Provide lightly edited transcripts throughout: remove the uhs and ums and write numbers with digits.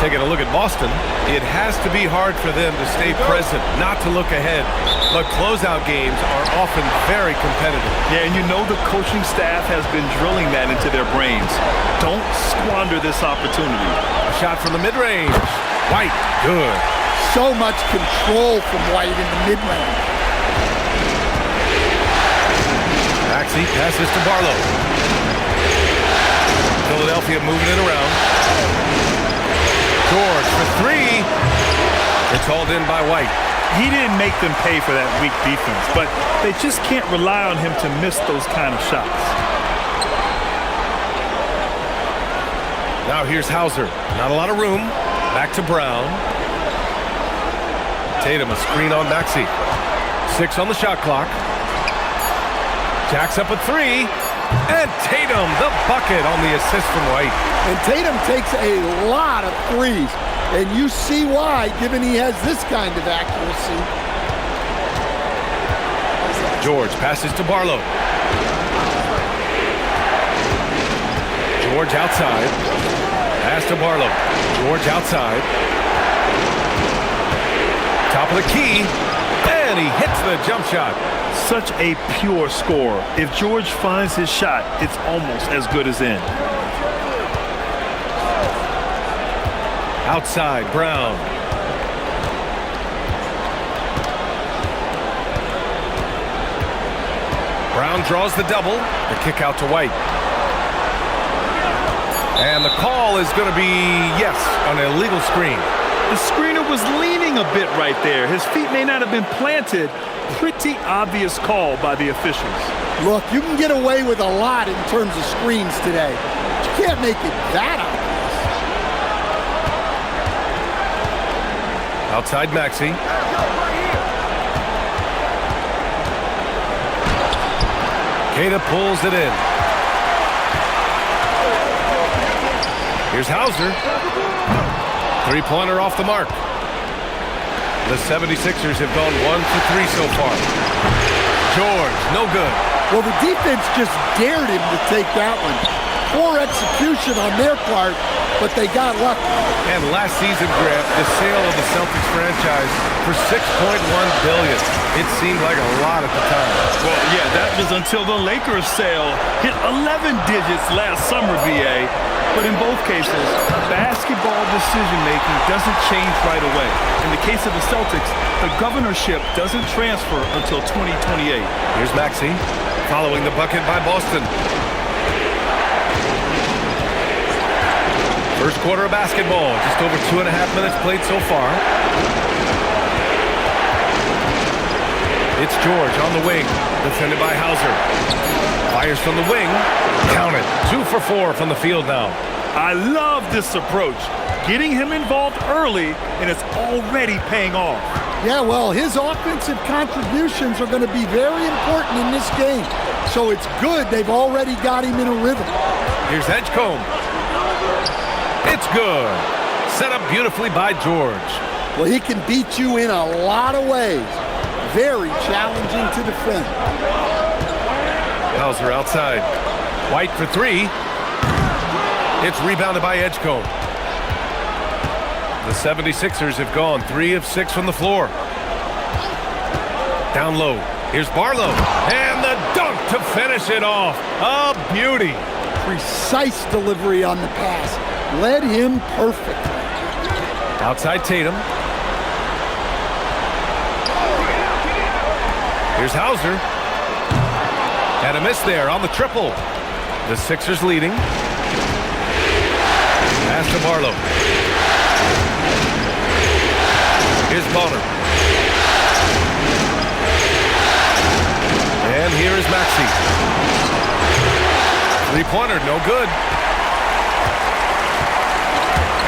Taking a look at Boston, it has to be hard for them to stay present, not to look ahead. But closeout games are often very competitive. Yeah, and you know the coaching staff has been drilling that into their brains. Don't squander this opportunity. A shot from the mid-range. White, good. So much control from White in the mid-range. Maxey passes to Barlow. Philadelphia moving it around. George for three. It's hauled in by White. He didn't make them pay for that weak defense, but they just can't rely on him to miss those kind of shots. Now here's Hauser. Not a lot of room. Back to Brown. Tatum, a screen on Maxey. 6 on the shot clock. Jacks up a three. And Tatum, the bucket on the assist from White. And Tatum takes a lot of threes. And you see why, given he has this kind of accuracy. George passes to Barlow. George outside. Pass to Barlow. George outside. Top of the key. And he hits the jump shot. Such a pure scorer. If George finds his shot, it's almost as good as in. Outside, Brown. Brown draws the double. The kick out to White. And the call is going to be, yes, an illegal screen. The screener was leaning a bit right there. His feet may not have been planted. Pretty obvious call by the officials. Look, you can get away with a lot in terms of screens today. But you can't make it that obvious. Outside Maxey. Queta pulls it in. Here's Hauser. Three-pointer off the mark. The 76ers have gone 1 for 3 so far. George, no good. Well, the defense just dared him to take that one. Poor execution on their part, but they got lucky. And last season, Grant, the sale of the Celtics franchise for $6.1 billion. It seemed like a lot at the time. Well, yeah, that was until the Lakers sale hit 11 digits last summer, VA. But in both cases, basketball decision-making doesn't change right away. In the case of the Celtics, the governorship doesn't transfer until 2028. Here's Maxey, following the bucket by Boston. First quarter of basketball, just over 2.5 minutes played so far. It's George on the wing, defended by Hauser. Fires from the wing. Count it. 2 for 4 from the field now. I love this approach. Getting him involved early, and it's already paying off. Yeah, well, his offensive contributions are going to be very important in this game. So it's good they've already got him in a rhythm. Here's Edgecombe. It's good. Set up beautifully by George. Well, he can beat you in a lot of ways. Very challenging to defend. Hauser outside. White for three. It's rebounded by Edgecombe. The 76ers have gone 3 of 6 from the floor. Down low. Here's Barlow. And the dunk to finish it off. A beauty. Precise delivery on the pass. Led him perfectly. Outside Tatum. Here's Hauser. And a miss there on the triple. The Sixers leading. Pass to Barlow. Here's Bonner. And here is Maxey. Three-pointer, no good.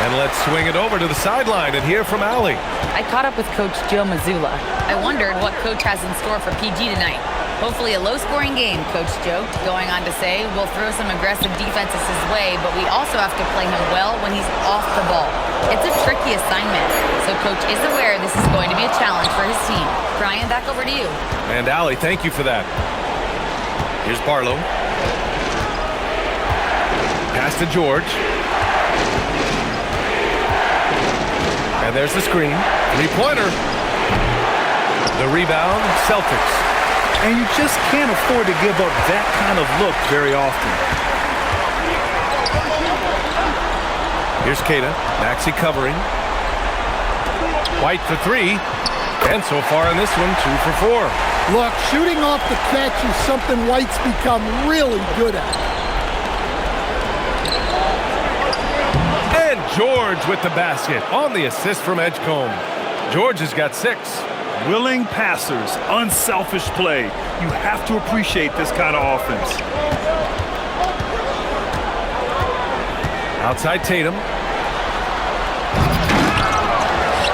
And let's swing it over to the sideline and hear from Allie. I caught up with Coach Joe Mazzulla. I wondered what Coach has in store for PG tonight. Hopefully a low-scoring game, Coach Joe. Going on to say, we'll throw some aggressive defenses his way, but we also have to play him well when he's off the ball. It's a tricky assignment, so Coach is aware this is going to be a challenge for his team. Brian, back over to you. And Allie, thank you for that. Here's Barlow. Pass to George. And there's the screen. Three-pointer. The rebound, Celtics. And you just can't afford to give up that kind of look very often. Here's Keita. Maxey covering. White for three. And so far in this one, 2 for 4. Look, shooting off the catch is something White's become really good at. And George with the basket on the assist from Edgecombe. George has got 6. Willing passers, unselfish play. You have to appreciate this kind of offense. Outside Tatum.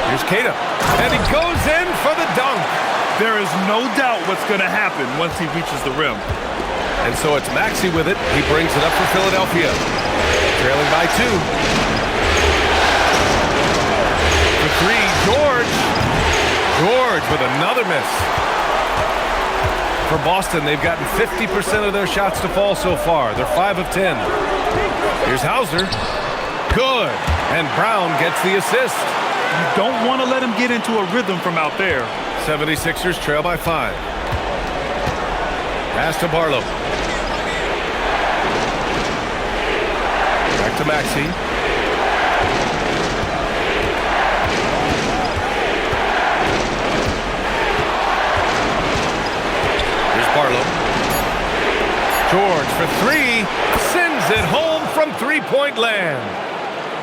Here's Keita. And he goes in for the dunk. There is no doubt what's going to happen once he reaches the rim. And so it's Maxey with it. He brings it up for Philadelphia. Trailing by 2. For 3, George. George with another miss. For Boston, they've gotten 50% of their shots to fall so far. They're 5 of 10. Here's Hauser. Good. And Brown gets the assist. You don't want to let him get into a rhythm from out there. 76ers trail by 5. Pass to Barlow. Back to Maxey. Here's Barlow. George for 3. Sends it home from three-point land.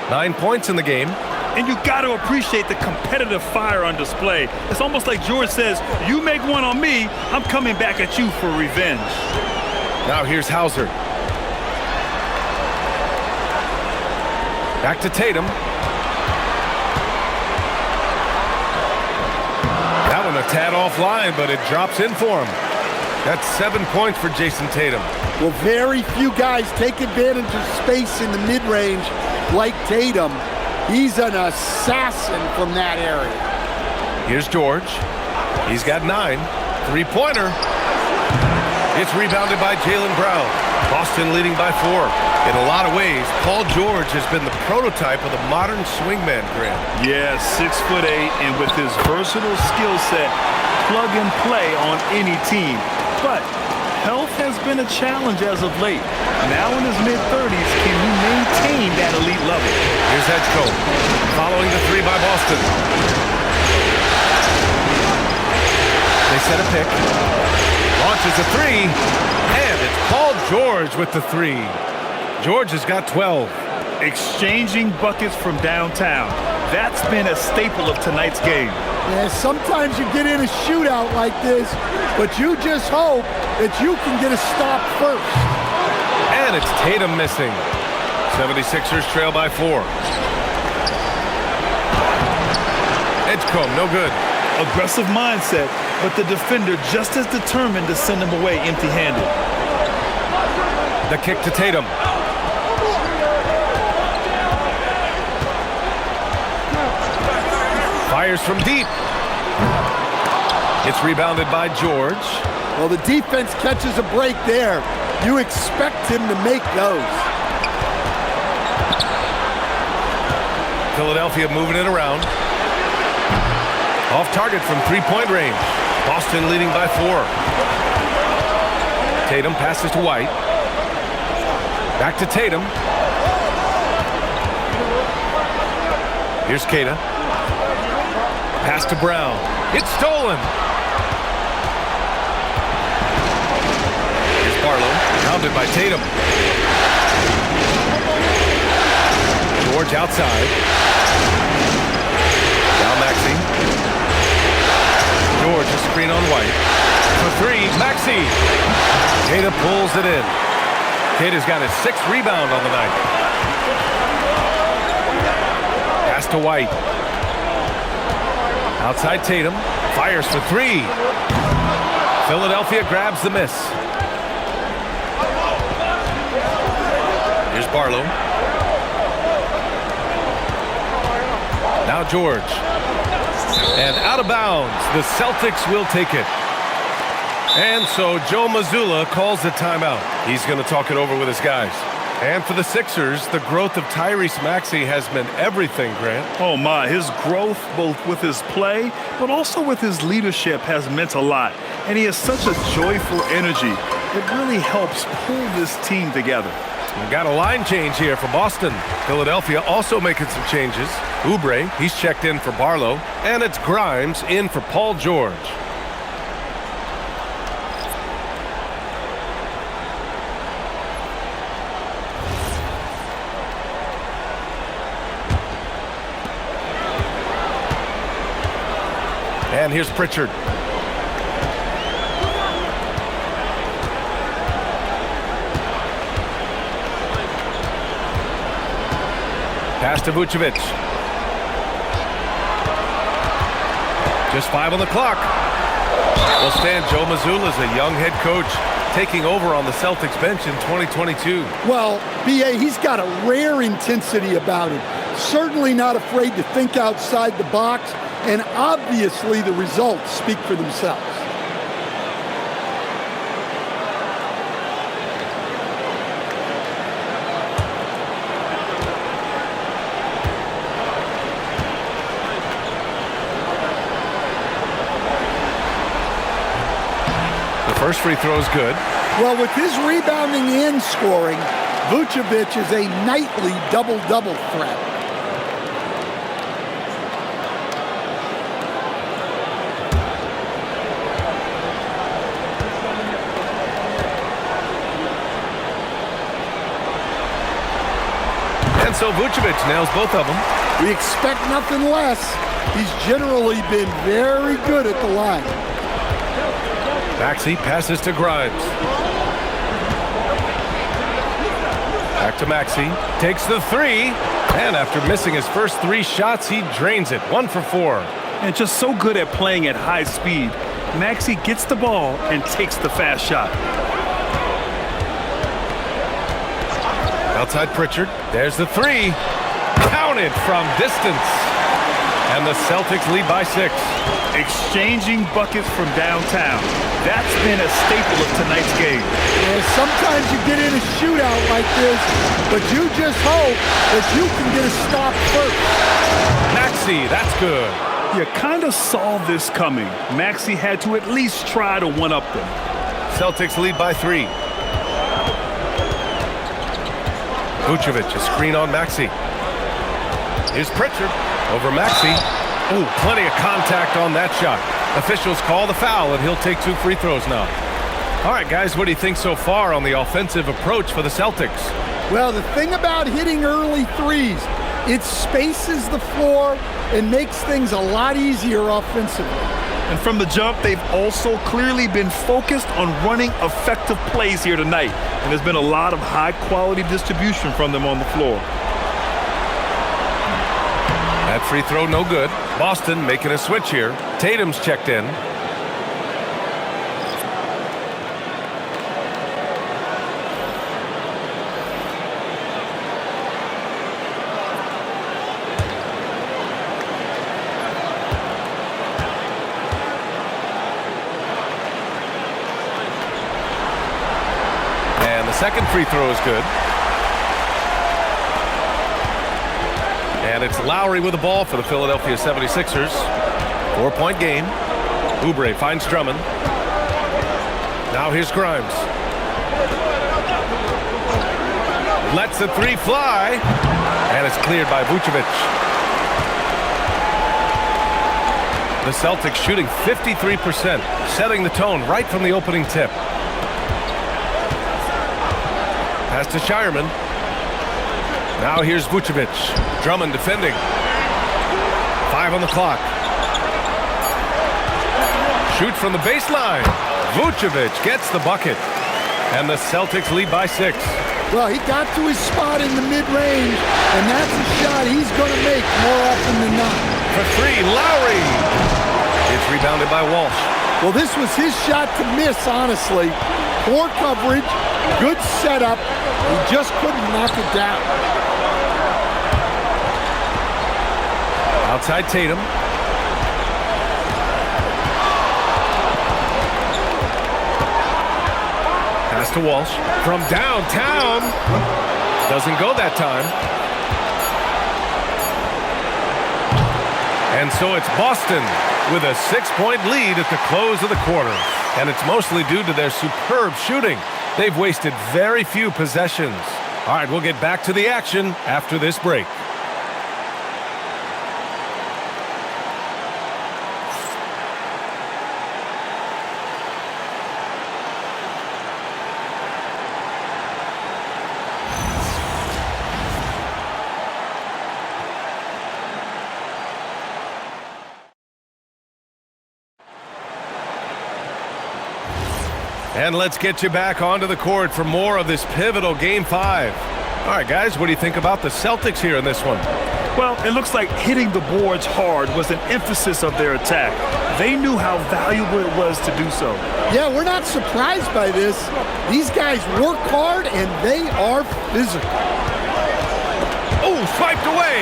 9 points in the game. And you got to appreciate the competitive fire on display. It's almost like George says, you make one on me, I'm coming back at you for revenge. Now here's Hauser. Back to Tatum. That one a tad offline, but it drops in for him. That's 7 points for Jason Tatum. Well, very few guys take advantage of space in the mid-range like Tatum. He's an assassin from that area. Here's George. He's got 9. Three-pointer. It's rebounded by Jaylen Brown. Boston leading by 4. In a lot of ways, Paul George has been the prototype of the modern swingman, Grant. Yeah, 6'8", and with his versatile skill set, plug and play on any team. But health has been a challenge as of late. Now in his mid-30s, can he maintain that elite level? Here's Edgecombe, following the 3 by Boston. They set a pick. Launches a 3. And it's Paul George with the 3. George has got 12. Exchanging buckets from downtown. That's been a staple of tonight's game. Yeah, sometimes you get in a shootout like this, but you just hope that you can get a stop first. And it's Tatum missing. 76ers trail by 4. Edgecombe, no good. Aggressive mindset, but the defender just as determined to send him away empty-handed. The kick to Tatum. Fires from deep. It's rebounded by George. Well, the defense catches a break there. You expect him to make those. Philadelphia moving it around. Off target from three-point range. Boston leading by 4. Tatum passes to White. Back to Tatum. Here's Keita. Pass to Brown. It's stolen. Here's Barlow. Rounded by Tatum. George outside. Now Maxey. George a screen on White. For 3, Maxey. Keita pulls it in. Keita's got his 6th rebound on the night. Pass to White. Outside Tatum. Fires for 3. Philadelphia grabs the miss. Here's Barlow. Now George. And out of bounds. The Celtics will take it. And so Joe Mazzulla calls the timeout. He's going to talk it over with his guys. And for the Sixers, the growth of Tyrese Maxey has been everything, Grant. Oh my, his growth both with his play, but also with his leadership has meant a lot. And he has such a joyful energy. It really helps pull this team together. We got a line change here for Boston. Philadelphia also making some changes. Oubre, he's checked in for Barlow. And it's Grimes in for Paul George. And here's Pritchard. Pass to Vucevic. Just 5 on the clock. Well, Stan, Joe Mazzulla is a young head coach taking over on the Celtics bench in 2022. Well, B.A., he's got a rare intensity about him. Certainly not afraid to think outside the box, and obviously the results speak for themselves. First free throw is good. Well, with his rebounding and scoring, Vucevic is a nightly double-double threat. And so Vucevic nails both of them. We expect nothing less. He's generally been very good at the line. Maxey passes to Grimes. Back to Maxey. Takes the three. And after missing his first 3 shots, he drains it. 1 for 4. And just so good at playing at high speed. Maxey gets the ball and takes the fast shot. Outside Pritchard. There's the 3. Counted from distance. And the Celtics lead by 6. Exchanging buckets from downtown. That's been a staple of tonight's game. Yeah, sometimes you get in a shootout like this, but you just hope that you can get a stop first. Maxey, that's good. You kind of saw this coming. Maxey had to at least try to one-up them. Celtics lead by 3. Vucevic, a screen on Maxey. Here's Pritchard over Maxey. Ooh, plenty of contact on that shot. Officials call the foul, and he'll take 2 free throws now. All right, guys, what do you think so far on the offensive approach for the Celtics? Well, the thing about hitting early threes, it spaces the floor and makes things a lot easier offensively. And from the jump, they've also clearly been focused on running effective plays here tonight. And there's been a lot of high-quality distribution from them on the floor. That free throw no good. Boston making a switch here. Tatum's checked in. And the second free throw is good. And it's Lowry with the ball for the Philadelphia 76ers. 4-point game. Oubre finds Drummond. Now here's Grimes. Lets the 3 fly. And it's cleared by Vucevic. The Celtics shooting 53%, setting the tone right from the opening tip. Pass to Shireman. Now here's Vucevic. Drummond defending. 5 on the clock. Shoot from the baseline. Vucevic gets the bucket. And the Celtics lead by 6. Well, he got to his spot in the mid-range, and that's a shot he's going to make more often than not. For 3, Lowry. It's rebounded by Walsh. Well, this was his shot to miss, honestly. Poor coverage, good setup. He just couldn't knock it down. Outside Tatum. Pass to Walsh. From downtown. Doesn't go that time. And so it's Boston with a 6-point lead at the close of the quarter. And it's mostly due to their superb shooting. They've wasted very few possessions. All right, we'll get back to the action after this break. And let's get you back onto the court for more of this pivotal Game 5. All right, guys, what do you think about the Celtics here in this one? Well, it looks like hitting the boards hard was an emphasis of their attack. They knew how valuable it was to do so. Yeah, we're not surprised by this. These guys work hard, and they are physical. Oh, swiped away.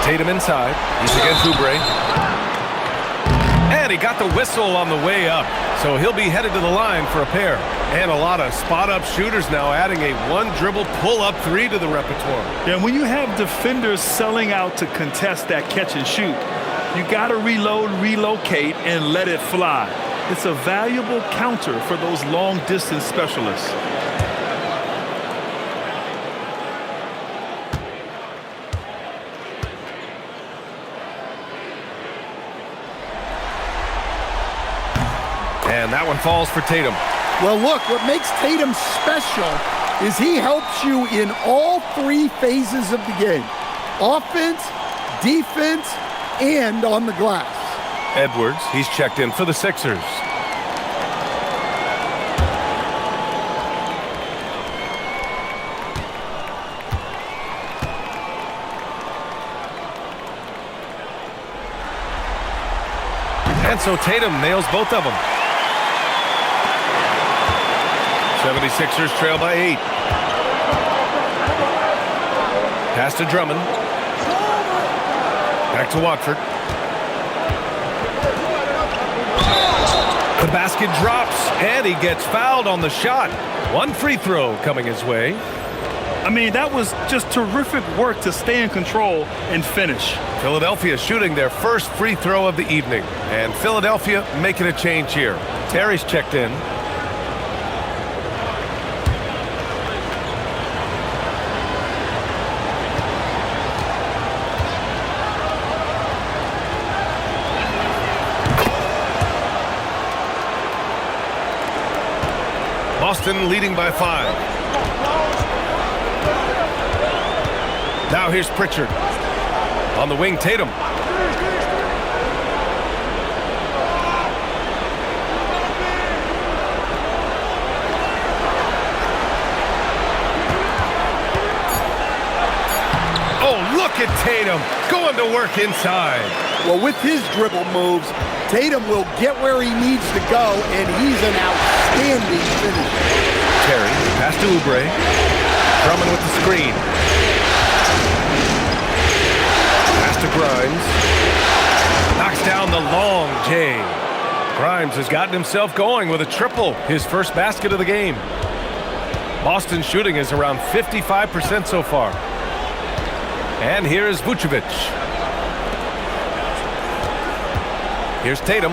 Tatum inside. He's against Oubre. And he got the whistle on the way up. So he'll be headed to the line for a pair. And a lot of spot-up shooters now, adding a one-dribble pull-up three to the repertoire. Yeah, when you have defenders selling out to contest that catch and shoot, you got to reload, relocate, and let it fly. It's a valuable counter for those long-distance specialists. And that one falls for Tatum. Well, look, what makes Tatum special is he helps you in all three phases of the game. Offense, defense, and on the glass. Edwards, he's checked in for the Sixers. And so Tatum nails both of them. 76ers trail by 8. Pass to Drummond. Back to Watford. The basket drops, and he gets fouled on the shot. One free throw coming his way. I mean, that was just terrific work to stay in control and finish. Philadelphia shooting their first free throw of the evening. And Philadelphia making a change here. Terry's checked in. Boston leading by 5. Now here's Pritchard. On the wing, Tatum. Oh, look at Tatum going to work inside. Well, with his dribble moves, Tatum will get where he needs to go, and he's an outstanding finisher. Terry, pass to Oubre. Drummond with the screen. Pass to Grimes. Knocks down the long J. Grimes has gotten himself going with a triple, his first basket of the game. Boston shooting is around 55% so far. And here's Vucevic. Here's Tatum.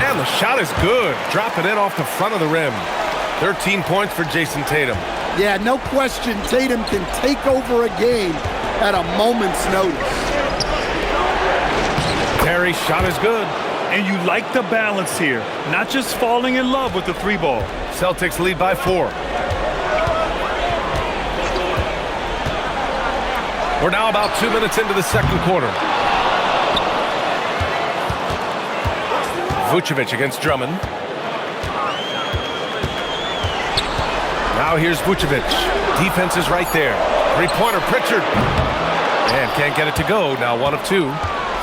And the shot is good. Dropping it off the front of the rim. 13 points for Jason Tatum. Yeah, no question, Tatum can take over a game at a moment's notice. Terry's shot is good. And you like the balance here. Not just falling in love with the three ball. Celtics lead by 4. We're now about 2 minutes into the second quarter. Vucevic against Drummond. Now here's Vucevic. Defense is right there. Three-pointer, Pritchard. And can't get it to go. Now 1 of 2.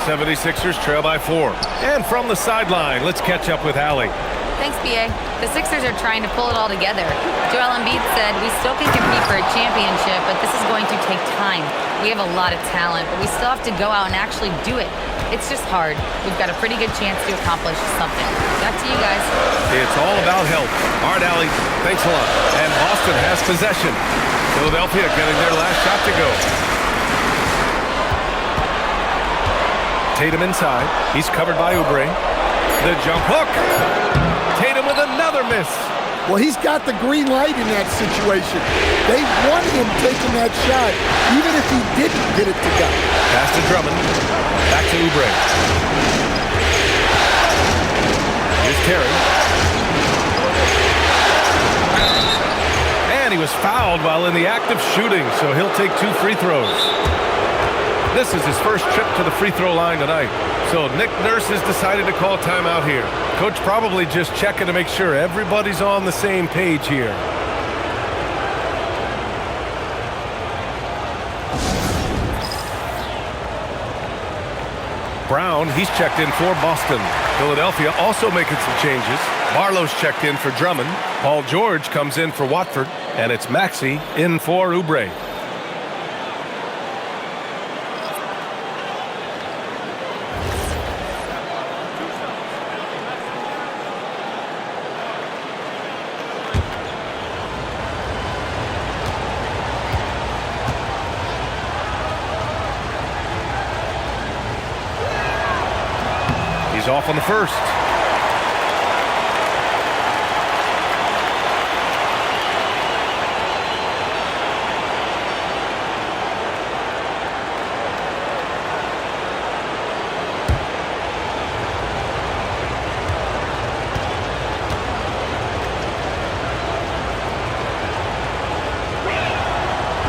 76ers trail by 4. And from the sideline, let's catch up with Allie. Thanks, BA. The Sixers are trying to pull it all together. Joel Embiid said, "We still can compete for a championship, but this is going to take time. We have a lot of talent, but we still have to go out and actually do it. It's just hard. We've got a pretty good chance to accomplish something." Back to you guys. It's all about health. Art Alley, thanks a lot. And Boston has possession. Philadelphia getting their last shot to go. Tatum inside. He's covered by Oubre. The jump hook. Tatum with another miss. Well, he's got the green light in that situation. They want him taking that shot, even if he didn't get it to go. Pass to Drummond. Back to Oubre. Here's Terry. And he was fouled while in the act of shooting, so he'll take 2 free throws. This is his first trip to the free throw line tonight. So Nick Nurse has decided to call timeout here. Coach probably just checking to make sure everybody's on the same page here. Brown, he's checked in for Boston. Philadelphia also making some changes. Barlow's checked in for Drummond. Paul George comes in for Watford. And it's Maxey in for Oubre. He's off on the first.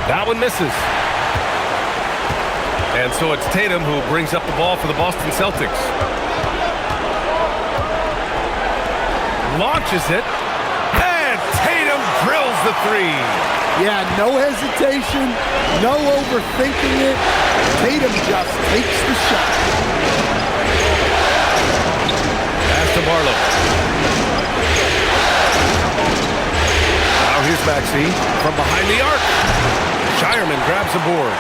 That one misses. And so it's Tatum who brings up the ball for the Boston Celtics. Launches it. And Tatum drills the 3. Yeah, no hesitation, no overthinking it. Tatum just takes the shot. Pass to Barlow. Now here's Maxey from behind the arc. Shireman grabs a board.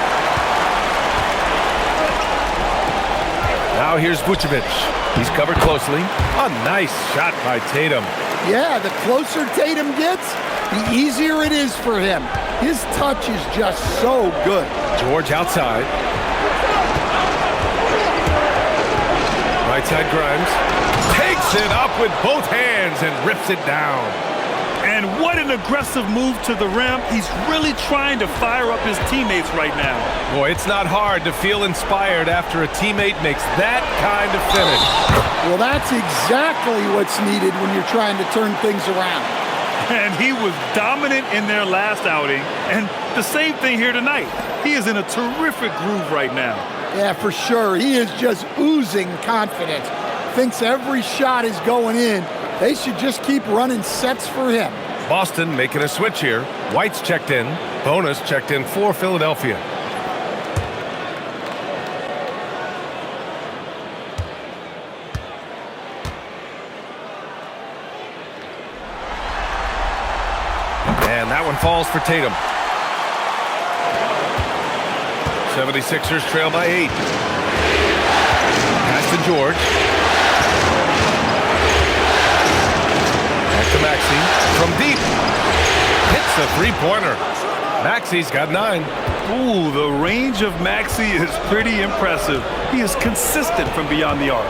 Now here's Vucevic. He's covered closely. A nice shot by Tatum. Yeah, the closer Tatum gets, the easier it is for him. His touch is just so good. George outside. Right side Grimes. Takes it up with both hands and rips it down. And what an aggressive move to the rim. He's really trying to fire up his teammates right now. Boy, it's not hard to feel inspired after a teammate makes that kind of finish. Well, that's exactly what's needed when you're trying to turn things around. And he was dominant in their last outing. And the same thing here tonight. He is in a terrific groove right now. Yeah, for sure. He is just oozing confidence. Thinks every shot is going in. They should just keep running sets for him. Boston making a switch here. White's checked in. Bonus checked in for Philadelphia. And that one falls for Tatum. 76ers trail by 8. Pass to George. Back to Maxey. From deep. Hits a three-pointer. Maxey's got 9. Ooh, the range of Maxey is pretty impressive. He is consistent from beyond the arc.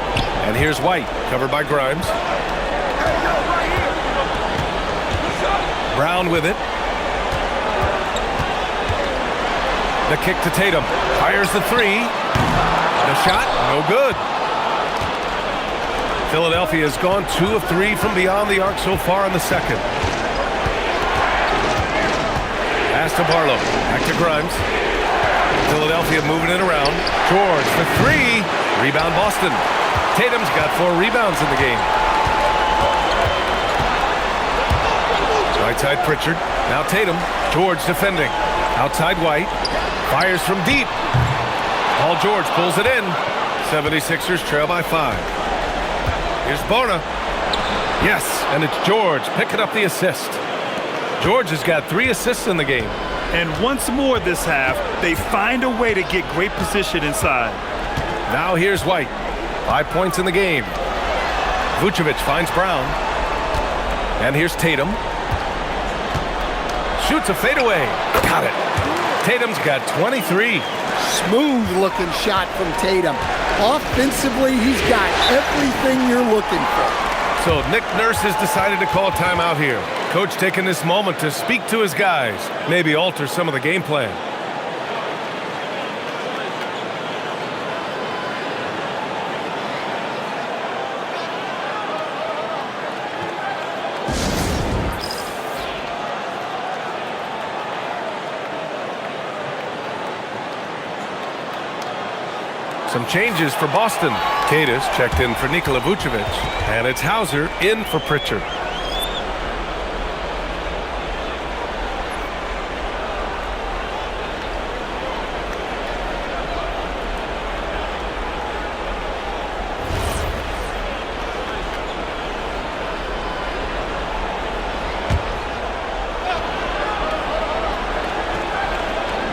And here's White, covered by Grimes. Brown with it. The kick to Tatum. Fires the 3. The shot, no good. Philadelphia has gone 2 of 3 from beyond the arc so far in the second. Pass to Barlow. Back to Grimes. Philadelphia moving it around. George for 3. Rebound Boston. Tatum's got 4 rebounds in the game. Right side Pritchard. Now Tatum. George defending. Outside White. Fires from deep. Paul George pulls it in. 76ers trail by 5. Here's Bona. Yes, and it's George picking up the assist. George has got 3 assists in the game. And once more this half, they find a way to get great position inside. Now here's White. 5 points in the game. Vucevic finds Brown. And here's Tatum. Shoots a fadeaway. Got it. Tatum's got 23. Smooth looking shot from Tatum. Offensively, he's got everything you're looking for. So Nick Nurse has decided to call timeout here. Coach taking this moment to speak to his guys, maybe alter some of the game plan. Some changes for Boston. Kadis checked in for Nikola Vucevic. And it's Hauser in for Pritchard.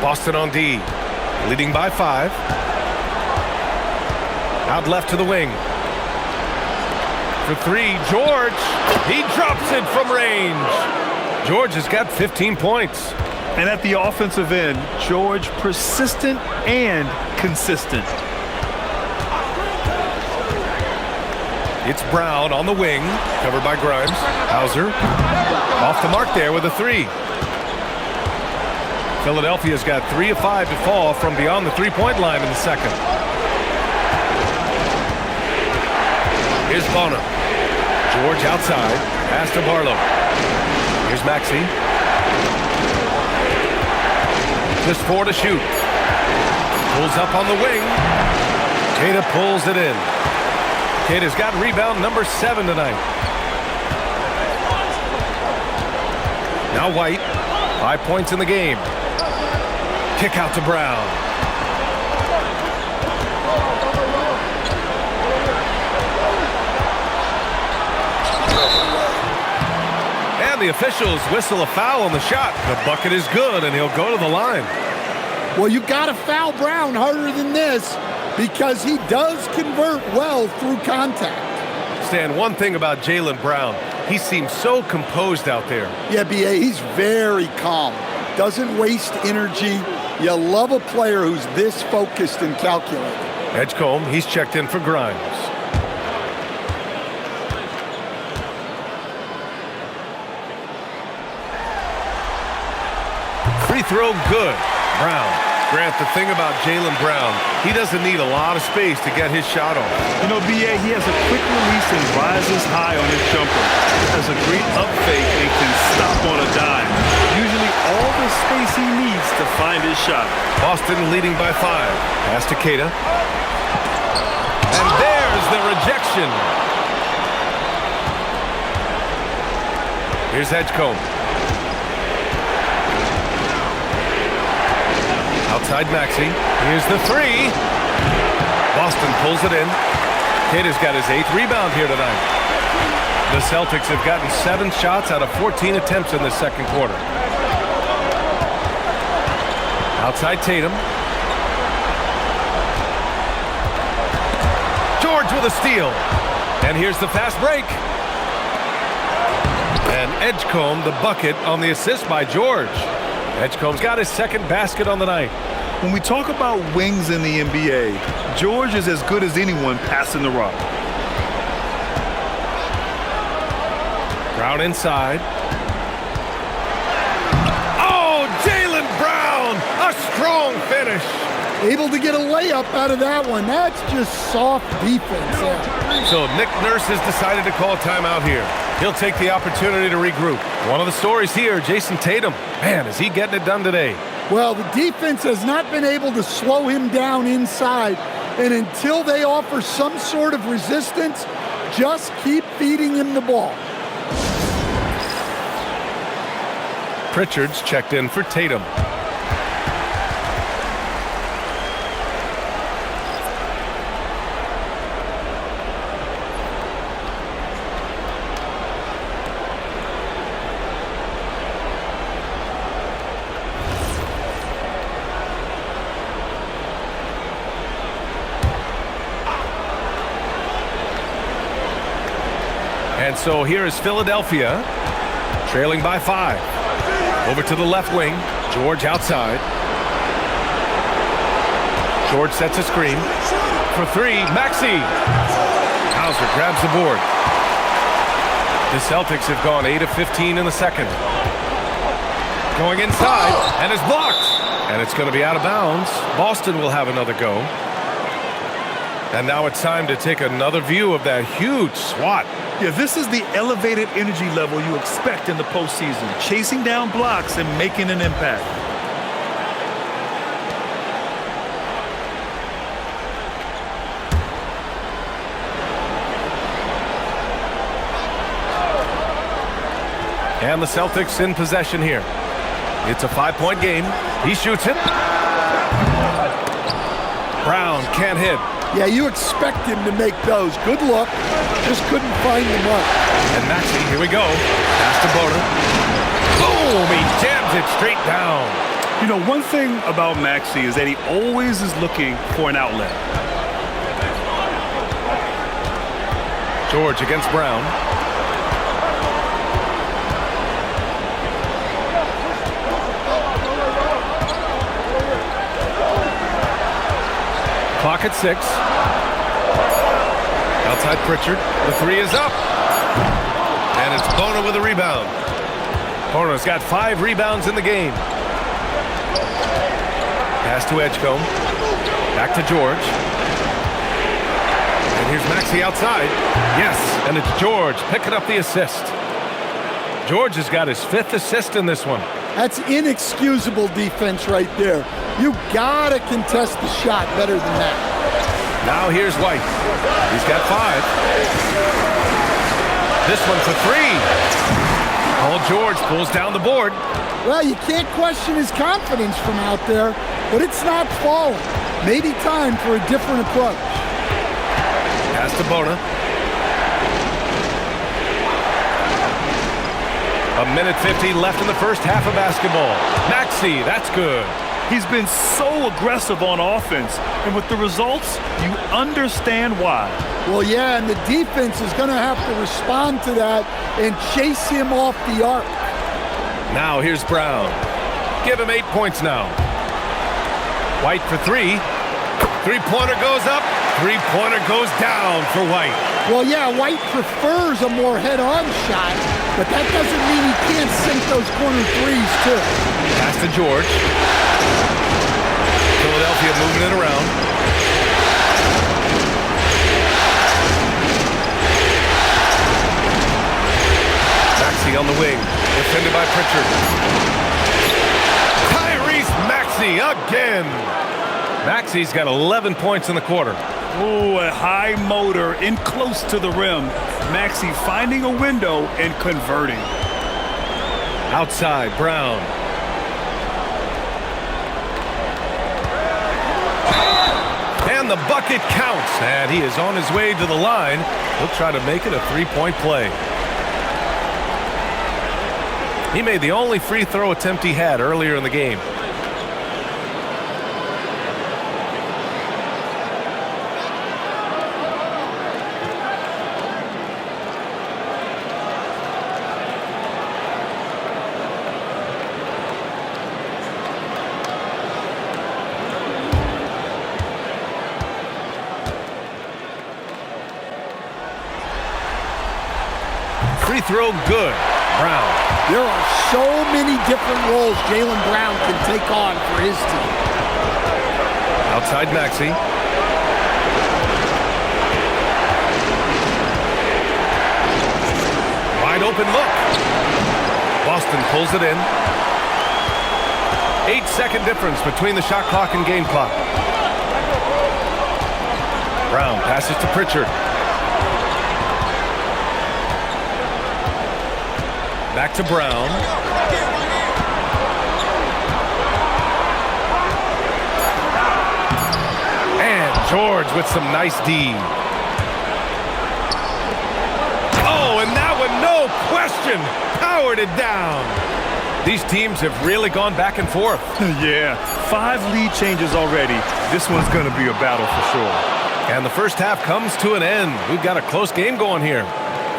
Boston on D, leading by 5. Out left to the wing. For 3, George. He drops it from range. George has got 15 points. And at the offensive end, George persistent and consistent. It's Brown on the wing, covered by Grimes. Hauser off the mark there with a 3. Philadelphia's got 3 of 5 to fall from beyond the 3-point line in the second. Here's Bonham. George outside. Pass to Barlow. Here's Maxey. Just 4 to shoot. Pulls up on the wing. Queta pulls it in. Queta's got rebound number 7 tonight. Now White. 5 points in the game. Kick out to Brown. The officials whistle a foul on the shot. The bucket is good, and he'll go to the line. Well, you got to foul Brown harder than this because he does convert well through contact. Stan, one thing about Jaylen Brown, he seems so composed out there. Yeah, B.A., he's very calm. Doesn't waste energy. You love a player who's this focused and calculated. Edgecombe, he's checked in for Grimes. Free throw good. Brown. Grant, the thing about Jaylen Brown, he doesn't need a lot of space to get his shot off. You know, B.A., he has a quick release and rises high on his jumper. Has a great up fake and can stop on a dime. Usually all the space he needs to find his shot. Boston leading by 5. Pass to Queta. And there's the rejection. Here's Edgecombe. Outside Maxey. Here's the 3. Boston pulls it in. Queta's got his 8th rebound here tonight. The Celtics have gotten 7 shots out of 14 attempts in the second quarter. Outside Tatum. George with a steal. And here's the fast break. And Edgecombe the bucket on the assist by George. Edgecombe's got his 2nd basket on the night. When we talk about wings in the NBA, George is as good as anyone passing the rock. Brown inside. Oh, Jaylen Brown! A strong finish. Able to get a layup out of that one. That's just soft defense. Yeah. So Nick Nurse has decided to call timeout here. He'll take the opportunity to regroup. One of the stories here, Jason Tatum. Man, is he getting it done today? Well, the defense has not been able to slow him down inside. And until they offer some sort of resistance, just keep feeding him the ball. Pritchard's checked in for Tatum. And so here is Philadelphia, trailing by 5. Over to the left wing. George outside. George sets a screen. For 3, Maxey. Hauser grabs the board. The Celtics have gone 8 of 15 in the second. Going inside, and it's blocked. And it's going to be out of bounds. Boston will have another go. And now it's time to take another view of that huge swat. Yeah, this is the elevated energy level you expect in the postseason. Chasing down blocks and making an impact. And the Celtics in possession here. It's a 5-point game. He shoots it. Brown can't hit. Yeah, you expect him to make those. Good look. Just couldn't find the mark. And Maxey, here we go. Pass to Boner. Boom! He jams it straight down. You know, one thing about Maxey is that he always is looking for an outlet. George against Brown. Clock at 6. Outside Pritchard. The 3 is up. And it's Boner with a rebound. Boner's got 5 rebounds in the game. Pass to Edgecombe. Back to George. And here's Maxey outside. Yes, and it's George picking up the assist. George has got his 5th assist in this one. That's inexcusable defense right there. You gotta contest the shot better than that. Now here's White. He's got 5. This one for 3. Paul George pulls down the board. Well, you can't question his confidence from out there, but it's not falling. Maybe time for a different approach. Pass to Bona. A minute 50 left in the first half of basketball. Maxey, that's good. He's been so aggressive on offense, and with the results, you understand why. Well, yeah, and the defense is going to have to respond to that and chase him off the arc. Now here's Brown. Give him 8 points now. White for 3. Three-pointer goes up. Three-pointer goes down for White. Well, yeah, White prefers a more head-on shot, but that doesn't mean he can't sink those corner threes, too. Pass to George. Philadelphia moving it around. Maxey on the wing. Defended by Pritchard. Tyrese Maxey again. Maxey's got 11 points in the quarter. Oh, a high motor in close to the rim. Maxey finding a window and converting. Outside, Brown. And the bucket counts. And he is on his way to the line. He'll try to make it a 3-point play. He made the only free throw attempt he had earlier in the game. Free throw good. Brown. There are so many different roles Jaylen Brown can take on for his team. Outside Maxey. Wide open look. Boston pulls it in. 8-second difference between the shot clock and game clock. Brown passes to Pritchard. Back to Brown. And George with some nice D. Oh, and that one, no question, powered it down. These teams have really gone back and forth. Yeah, 5 lead changes already. This one's going to be a battle for sure. And the first half comes to an end. We've got a close game going here.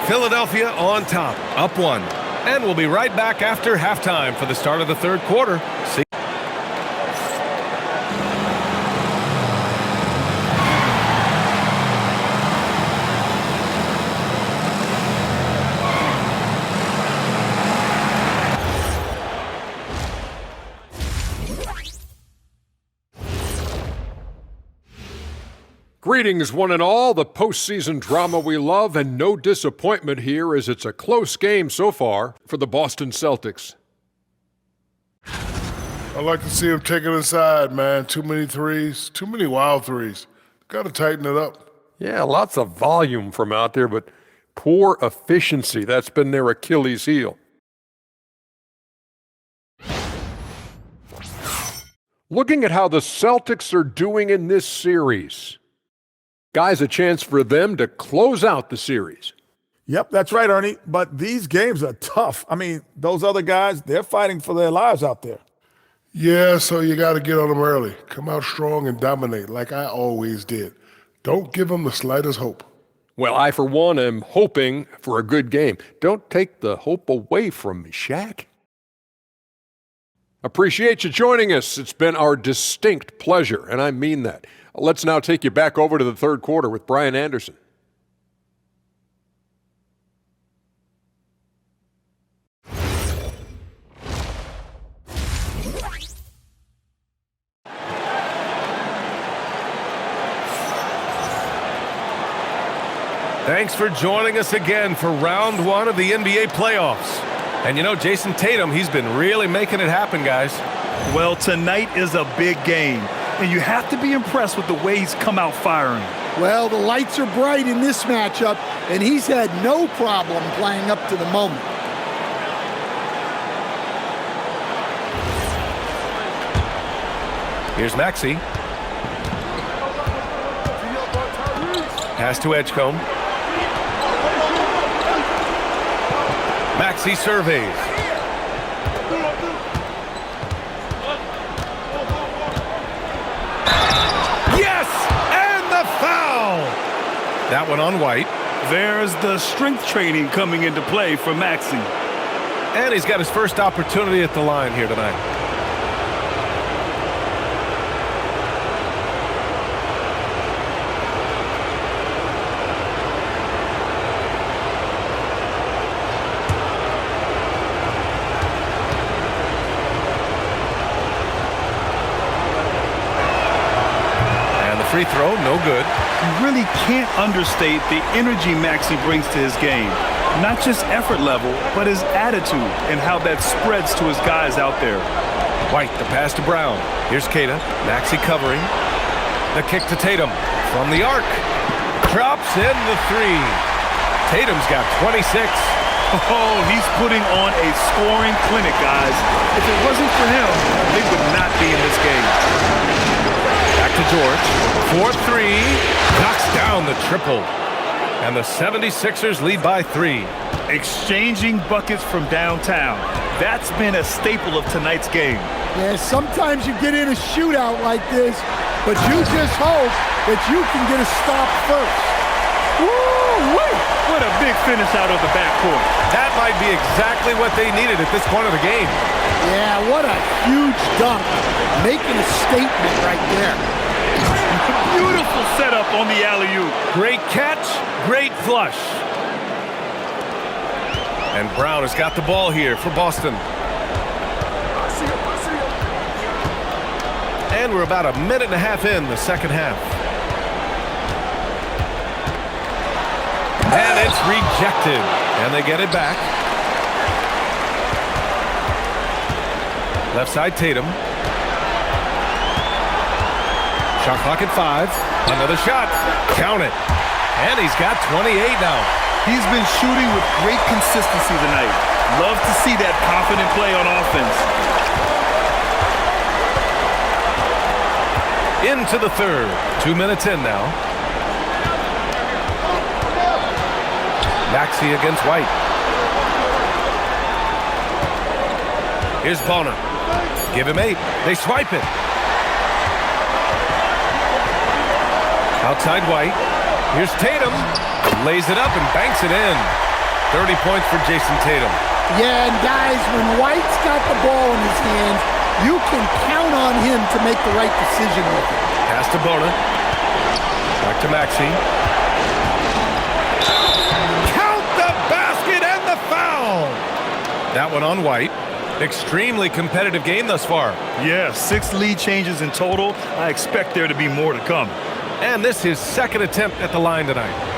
Philadelphia on top, up 1. And we'll be right back after halftime for the start of the third quarter. See. Greetings, one and all. The postseason drama we love, and no disappointment here as it's a close game so far for the Boston Celtics. I like to see him take it inside, man. Too many threes, too many wild threes. Got to tighten it up. Yeah, lots of volume from out there, but poor efficiency. That's been their Achilles heel. Looking at how the Celtics are doing in this series. Guys, a chance for them to close out the series. Yep, that's right, Ernie. But these games are tough. I mean, those other guys, they're fighting for their lives out there. Yeah, so you got to get on them early. Come out strong and dominate like I always did. Don't give them the slightest hope. Well, I, for one, am hoping for a good game. Don't take the hope away from me, Shaq. Appreciate you joining us. It's been our distinct pleasure, and I mean that. Let's now take you back over to the third quarter with Brian Anderson. Thanks for joining us again for round 1 of the NBA playoffs. And you know, Jason Tatum, he's been really making it happen, guys. Well, tonight is a big game, and you have to be impressed with the way he's come out firing. Well, the lights are bright in this matchup, and he's had no problem playing up to the moment. Here's Maxey. Pass to Edgecombe. Maxey surveys. Yes! And the foul! That one on White. There's the strength training coming into play for Maxey. And he's got his first opportunity at the line here tonight. Free throw, no good. You really can't understate the energy Maxey brings to his game. Not just effort level, but his attitude and how that spreads to his guys out there. White, the pass to Brown. Here's Kata. Maxey covering. The kick to Tatum. From the arc. Drops in the 3. Tatum's got 26. Oh, he's putting on a scoring clinic, guys. If it wasn't for him, they would not be in this game. Back to George. 4-3. Knocks down the triple. And the 76ers lead by 3. Exchanging buckets from downtown. That's been a staple of tonight's game. Yeah, sometimes you get in a shootout like this, but you just hope that you can get a stop first. Woo-wee! What a big finish out of the backcourt. That might be exactly what they needed at this point of the game. Yeah, what a huge dunk. Making a statement right there. Beautiful setup on the alley-oop. Great catch, great flush. And Brown has got the ball here for Boston. And we're about a minute and a half in the second half. And it's rejected. And they get it back. Left side, Tatum. Shot clock at 5. Another shot. Count it. And he's got 28 now. He's been shooting with great consistency tonight. Love to see that confident play on offense. Into the third. 2 minutes in now. Maxey against White. Here's Bonner. Give him 8. They swipe it. Outside White. Here's Tatum. Lays it up and banks it in. 30 points for Jason Tatum. Yeah, and guys, when White's got the ball in his hands, you can count on him to make the right decision with it. Pass to Bona. Back to Maxey. Count the basket and the foul! That one on White. Extremely competitive game thus far. Yeah, 6 lead changes in total. I expect there to be more to come. And this is his second attempt at the line tonight.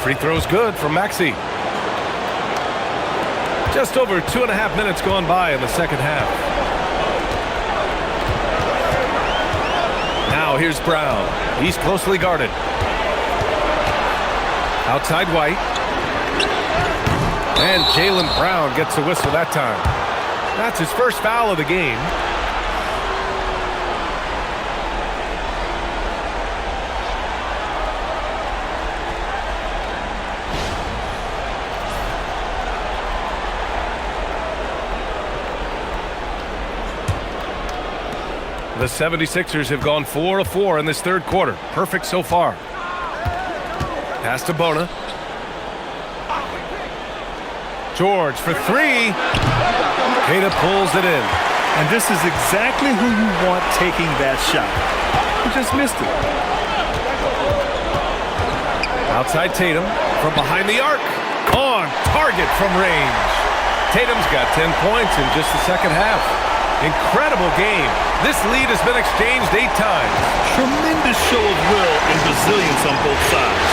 Free throw's good from Maxey. Just over 2.5 minutes gone by in the second half. Now here's Brown. He's closely guarded. Outside White. And Jaylen Brown gets a whistle that time. That's his first foul of the game. The 76ers have gone 4 of 4 in this third quarter. Perfect so far. Pass to Bona. George for 3. Queta pulls it in. And this is exactly who you want taking that shot. He just missed it. Outside Tatum from behind the arc. On target from range. Tatum's got 10 points in just the second half. Incredible game. This lead has been exchanged 8 times. Tremendous show of will and resilience on both sides.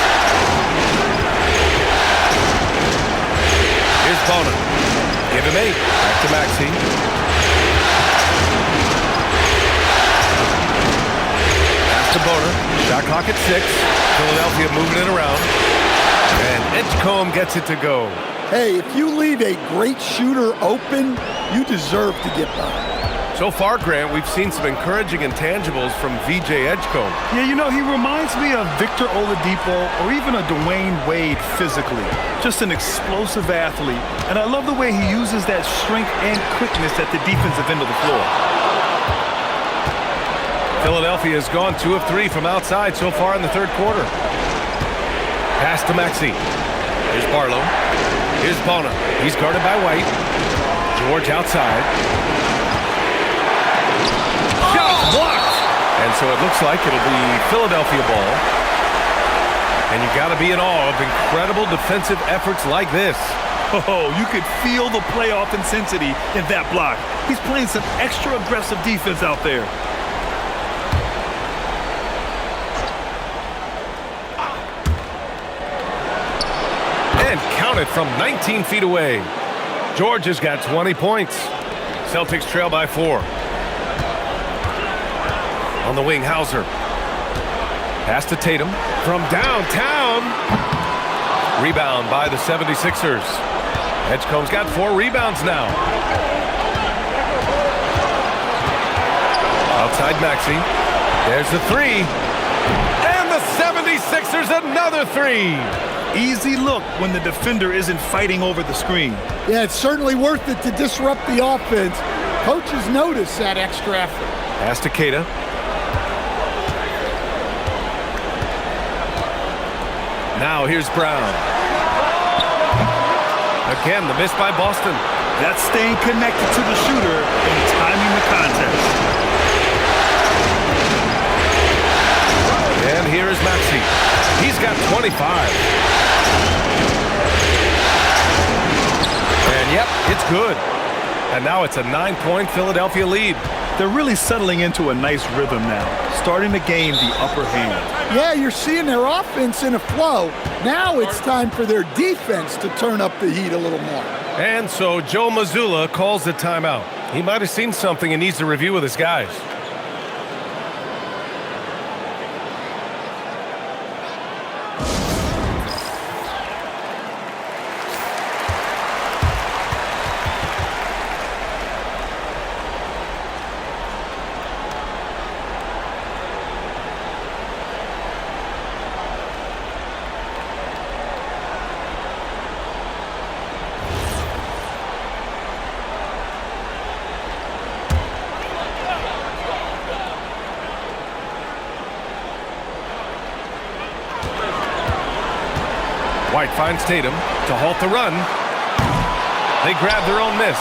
Here's Bona. Give him 8. Back to Maxey. Pass to Bona. Shot clock at 6. Philadelphia moving it around. And Edgecombe gets it to go. Hey, if you leave a great shooter open, you deserve to get by. So far, Grant, we've seen some encouraging intangibles from VJ Edgecombe. Yeah, you know, he reminds me of Victor Oladipo or even a Dwayne Wade physically. Just an explosive athlete. And I love the way he uses that strength and quickness at the defensive end of the floor. Philadelphia has gone 2 of 3 from outside so far in the third quarter. Pass to Maxey. Here's Barlow. Here's Bona. He's guarded by White. George outside. Shot blocked! And so it looks like it'll be Philadelphia ball. And you got to be in awe of incredible defensive efforts like this. Oh, you could feel the playoff intensity in that block. He's playing some extra aggressive defense out there. And count it from 19 feet away. George has got 20 points. Celtics trail by 4. On the wing, Hauser. Pass to Tatum from downtown. Rebound by the 76ers. Edgecombe's got 4 rebounds now. Outside Maxey. There's the 3. And the 76ers another 3. Easy look when the defender isn't fighting over the screen. Yeah, it's certainly worth it to disrupt the offense. Coaches notice that extra effort. Pass to Queta. Now here's Brown. Again, the miss by Boston. That's staying connected to the shooter and timing the contest. And here is Maxey. He's got 25. And yep, it's good. And now it's a 9-point Philadelphia lead. They're really settling into a nice rhythm now, starting to gain the upper hand. Yeah, you're seeing their offense in a flow. Now it's time for their defense to turn up the heat a little more. And so Joe Mazzulla calls the timeout. He might have seen something and needs to review with his guys. White finds Tatum to halt the run. They grab their own miss.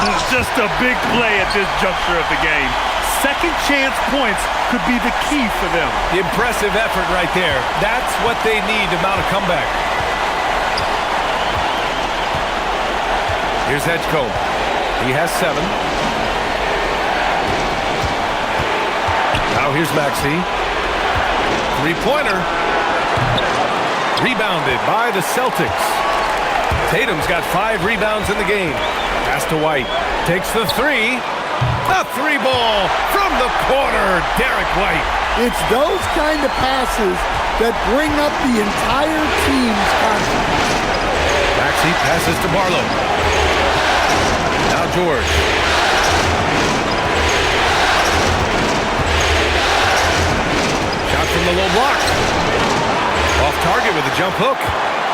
It's just a big play at this juncture of the game. Second chance points could be the key for them. Impressive effort right there. That's what they need to mount a comeback. Here's Edgecombe. He has 7. Now here's Maxey. Three-pointer. Rebounded by the Celtics. Tatum's got 5 rebounds in the game. Pass to White. Takes the 3. A 3-ball from the corner. Derek White. It's those kind of passes that bring up the entire team's confidence. Maxey passes to Barlow. Now George. Shot from the low block. Off target with a jump hook.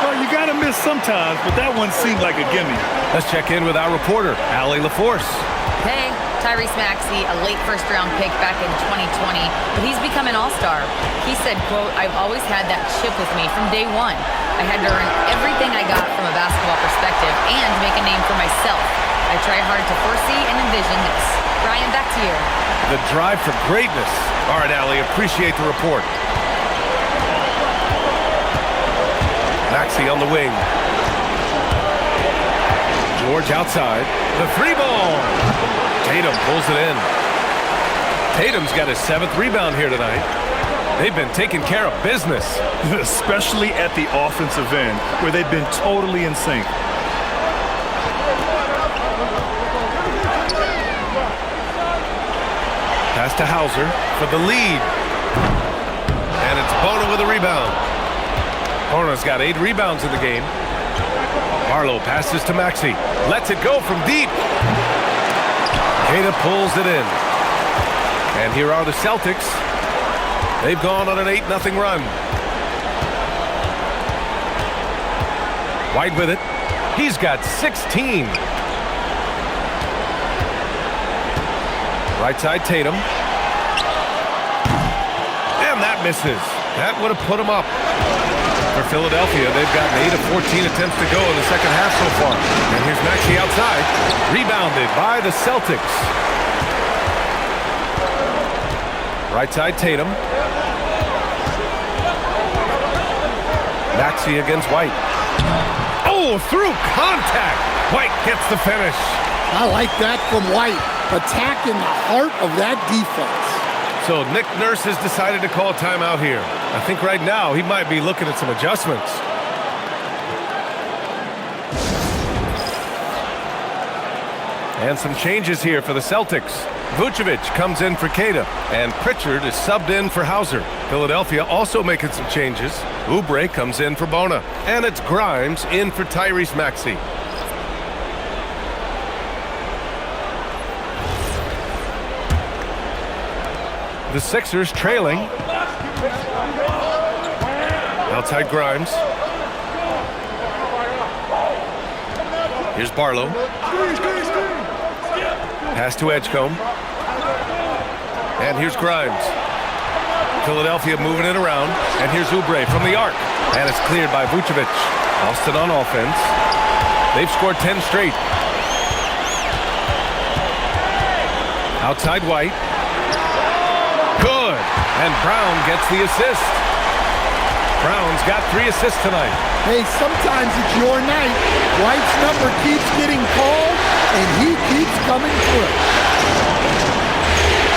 Well, you got to miss sometimes, but that one seemed like a gimme. Let's check in with our reporter, Allie LaForce. Hey, Tyrese Maxey, a late first-round pick back in 2020, but he's become an all-star. He said, quote, "I've always had that chip with me from day one. I had to earn everything I got from a basketball perspective and make a name for myself. I try hard to foresee and envision this." Brian, back to you. The drive for greatness. All right, Allie, appreciate the report. Maxey on the wing. George outside. The 3-ball. Tatum pulls it in. Tatum's got his 7th rebound here tonight. They've been taking care of business. Especially at the offensive end, where they've been totally in sync. Pass to Hauser for the lead. And it's Bona with a rebound. Bona's got 8 rebounds in the game. Barlow passes to Maxey. Lets it go from deep. Queta pulls it in. And here are the Celtics. They've gone on an 8-0 run. White with it. He's got 16. Right side Tatum. And that misses. That would have put him up. For Philadelphia, they've gotten 8 of 14 attempts to go in the second half so far. And here's Maxey outside. Rebounded by the Celtics. Right side Tatum. Maxey against White. Oh, through contact. White gets the finish. I like that from White. Attacking the heart of that defense. So Nick Nurse has decided to call a timeout here. I think right now he might be looking at some adjustments. And some changes here for the Celtics. Vucevic comes in for Queta, and Pritchard is subbed in for Hauser. Philadelphia also making some changes. Oubre comes in for Bona, and it's Grimes in for Tyrese Maxey. The Sixers trailing. Outside Grimes. Here's Barlow. Pass to Edgecombe. And here's Grimes. Philadelphia moving it around. And here's Oubre from the arc. And it's cleared by Vucevic. Austin on offense. They've scored 10 straight. Outside White. Good. And Brown gets the assist. Brown's got 3 assists tonight. Hey, sometimes it's your night. White's number keeps getting called, and he keeps coming through.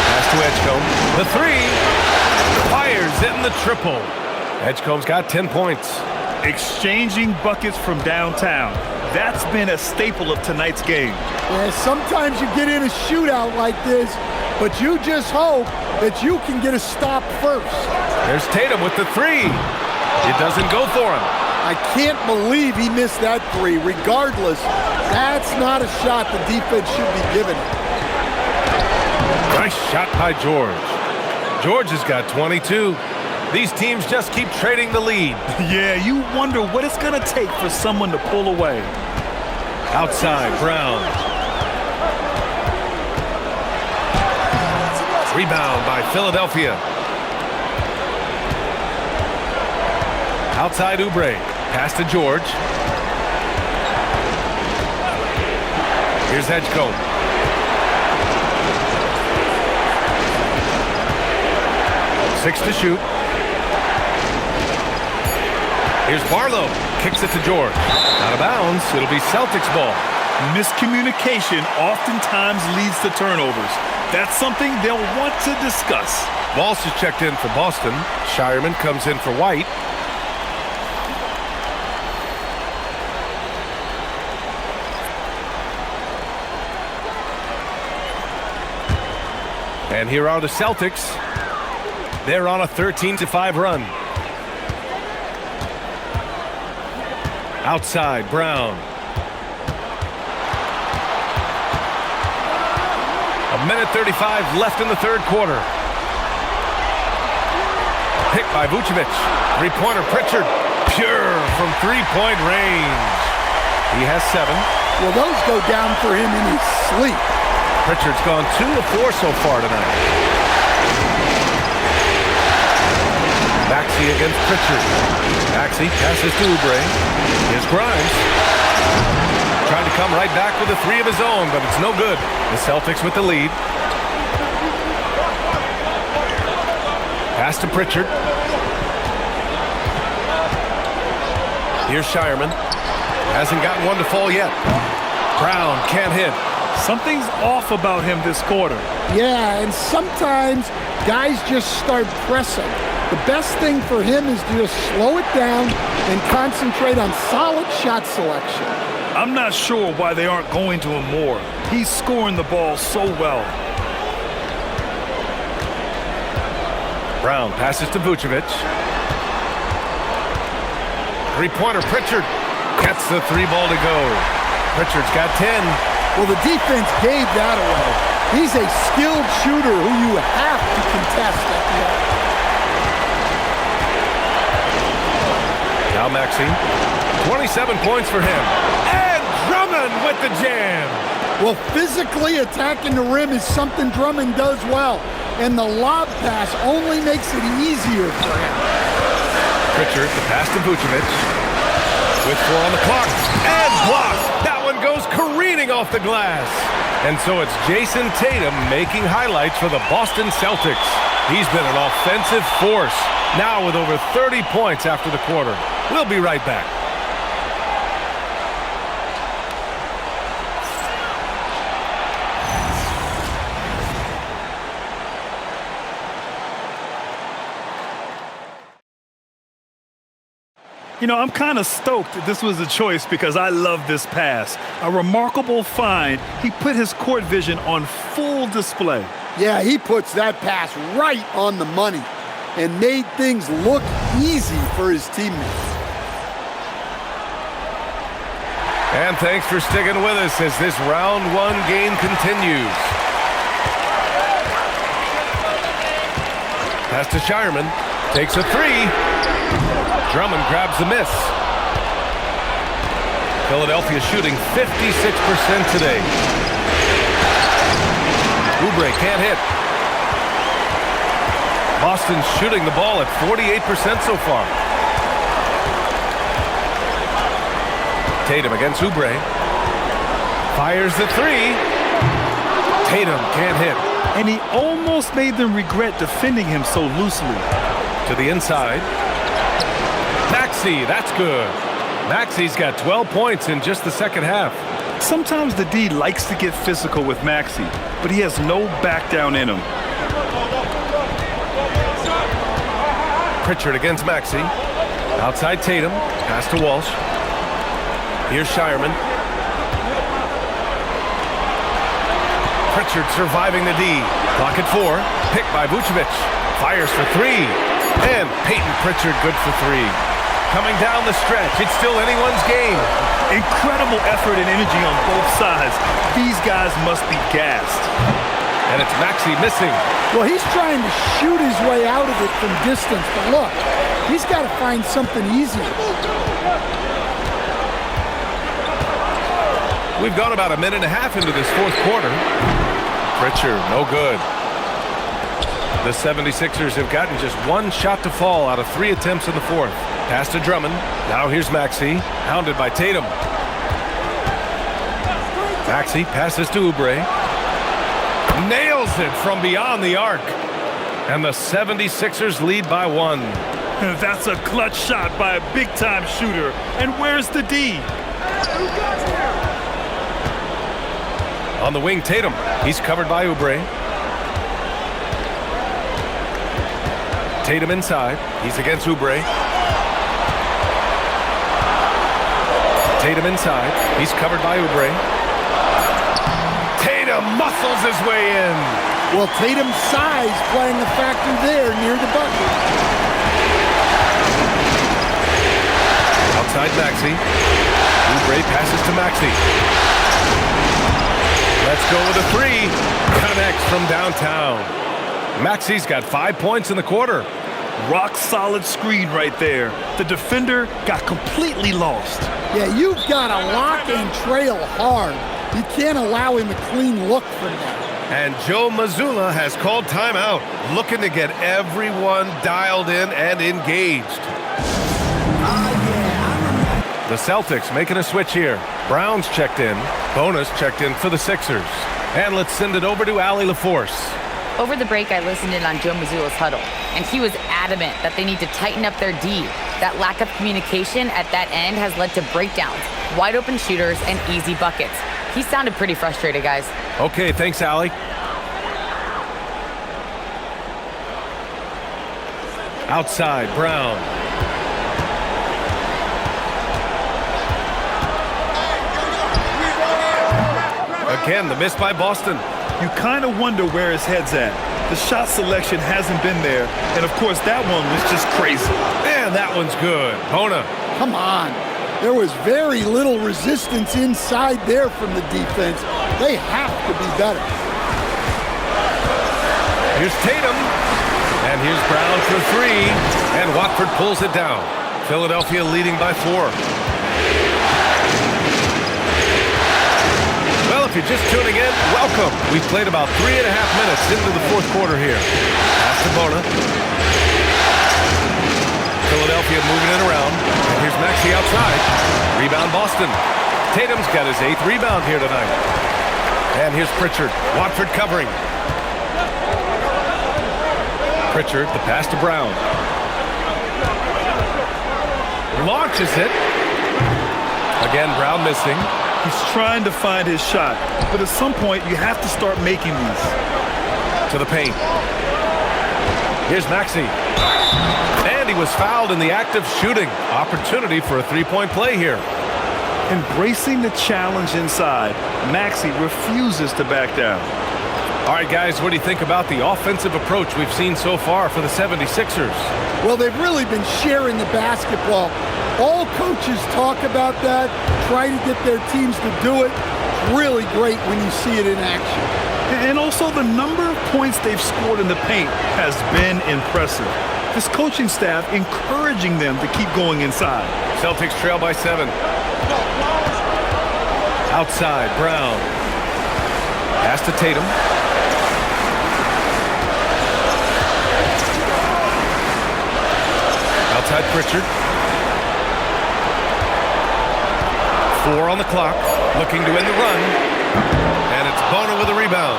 Pass to Edgecombe. The 3. Fires in the triple. Edgecombe's got 10 points. Exchanging buckets from downtown. That's been a staple of tonight's game. Yeah, sometimes you get in a shootout like this, but you just hope that you can get a stop first. There's Tatum with the 3. It doesn't go for him. I can't believe he missed that 3. Regardless, that's not a shot the defense should be giving. Nice shot by George. George has got 22. These teams just keep trading the lead. Yeah, you wonder what it's going to take for someone to pull away. Outside, Brown. Rebound by Philadelphia. Outside Oubre. Pass to George. Here's Edgecombe. Six to shoot. Here's Barlow. Kicks it to George. Out of bounds. It'll be Celtics ball. Miscommunication oftentimes leads to turnovers. That's something they'll want to discuss. Walsh is checked in for Boston. Shireman comes in for White. And here are the Celtics. They're on a 13-5 run. Outside, Brown. A minute 35 left in the third quarter. Pick by Vucevic. Three-pointer, Pritchard. Pure from three-point range. He has 7. Well, those go down for him in his sleep. Pritchard's gone 2 of 4 so far tonight. Maxey against Pritchard. Maxey passes to Oubre. Here's Grimes. Trying to come right back with a 3 of his own, but it's no good. The Celtics with the lead. Pass to Pritchard. Here's Shireman. Hasn't gotten one to fall yet. Brown can't hit. Something's off about him this quarter. Yeah, and sometimes guys just start pressing. The best thing for him is to just slow it down and concentrate on solid shot selection. I'm not sure why they aren't going to him more. He's scoring the ball so well. Brown passes to Vucevic. Three-pointer, Pritchard. Gets the 3 ball to go. Pritchard's got 10. Well, the defense gave that away. He's a skilled shooter who you have to contest at the end. Now Maxey. 27 points for him. And Drummond with the jam. Well, physically attacking the rim is something Drummond does well. And the lob pass only makes it easier for him. Pritchard, the pass to Vucevic. With 4 on the clock. And blocked. That one goes careening off the glass. And so it's Jason Tatum making highlights for the Boston Celtics. He's been an offensive force. Now with over 30 points after the quarter. We'll be right back. You know, I'm kind of stoked that this was a choice because I love this pass. A remarkable find. He put his court vision on full display. Yeah, he puts that pass right on the money and made things look easy for his teammates. And thanks for sticking with us as this round 1 game continues. Pass to Shireman. Takes a 3. Drummond grabs the miss. Philadelphia shooting 56% today. Oubre can't hit. Boston's shooting the ball at 48% so far. Tatum against Oubre. Fires the 3. Tatum can't hit. And he almost made them regret defending him so loosely. To the inside. Maxey, that's good. Maxey's got 12 points in just the second half. Sometimes the D likes to get physical with Maxey, but he has no back down in him. Pritchard against Maxey. Outside Tatum. Pass to Walsh. Here's Shireman. Pritchard surviving the D. Clock at 4. Picked by Vucevic. Fires for 3. And Peyton Pritchard good for 3. Coming down the stretch. It's still anyone's game. Incredible effort and energy on both sides. These guys must be gassed. And it's Maxey missing. Well, he's trying to shoot his way out of it from distance, but look, he's got to find something easier. We've gone about a minute and a half into this fourth quarter. Pritchard, no good. The 76ers have gotten just 1 shot to fall out of 3 attempts in the fourth. Pass to Drummond. Now here's Maxey, hounded by Tatum. Maxey passes to Oubre. Nails it from beyond the arc. And the 76ers lead by 1. That's a clutch shot by a big-time shooter. And where's the D? On the wing, Tatum. He's covered by Oubre. Tatum inside. He's against Oubre. Tatum inside. He's covered by Oubre. Tatum muscles his way in. Well, Tatum's size playing a factor there near the bucket. Outside Maxey. Oubre passes to Maxey. Let's go with a 3. Connects from downtown. Maxey's got 5 points in the quarter. Rock solid screen right there. The defender got completely lost. Yeah, you've got to lock and trail hard. You can't allow him a clean look from that. And Joe Mazzulla has called timeout, looking to get everyone dialed in and engaged. The Celtics making a switch here. Brown's checked in. Bonus checked in for the Sixers. And let's send it over to Allie LaForce. Over the break, I listened in on Joe Mazzulla's huddle, and he was adamant that they need to tighten up their D. That lack of communication at that end has led to breakdowns, wide open shooters, and easy buckets. He sounded pretty frustrated, guys. Okay, thanks, Allie. Outside, Brown. Again, the miss by Boston. You kind of wonder where his head's at. The shot selection hasn't been there, and of course that one was just crazy. Man, that one's good. Bona. Come on. There was very little resistance inside there from the defense. They have to be better. Here's Tatum. And here's Brown for 3. And Watford pulls it down. Philadelphia leading by 4. Well, if you're just tuning in, welcome. We've played about 3.5 minutes into the fourth quarter here. Pass to Bona. Philadelphia moving it around. And here's Maxey outside. Rebound Boston. Tatum's got his 8th rebound here tonight. And here's Pritchard. Watford covering. Pritchard, the pass to Brown. Launches it. Again, Brown missing. He's trying to find his shot, but at some point you have to start making these. To the paint. Here's Maxey. And he was fouled in the act of shooting. Opportunity for a 3-point play here. Embracing the challenge inside, Maxey refuses to back down. All right, guys, what do you think about the offensive approach we've seen so far for the 76ers? Well, they've really been sharing the basketball. All coaches talk about that, try to get their teams to do it. Really great when you see it in action. And also the number of points they've scored in the paint has been impressive. This coaching staff encouraging them to keep going inside. Celtics trail by 7. Outside, Brown. Pass to Tatum. Outside Pritchard. 4 on the clock, looking to end the run. And it's Bona with a rebound.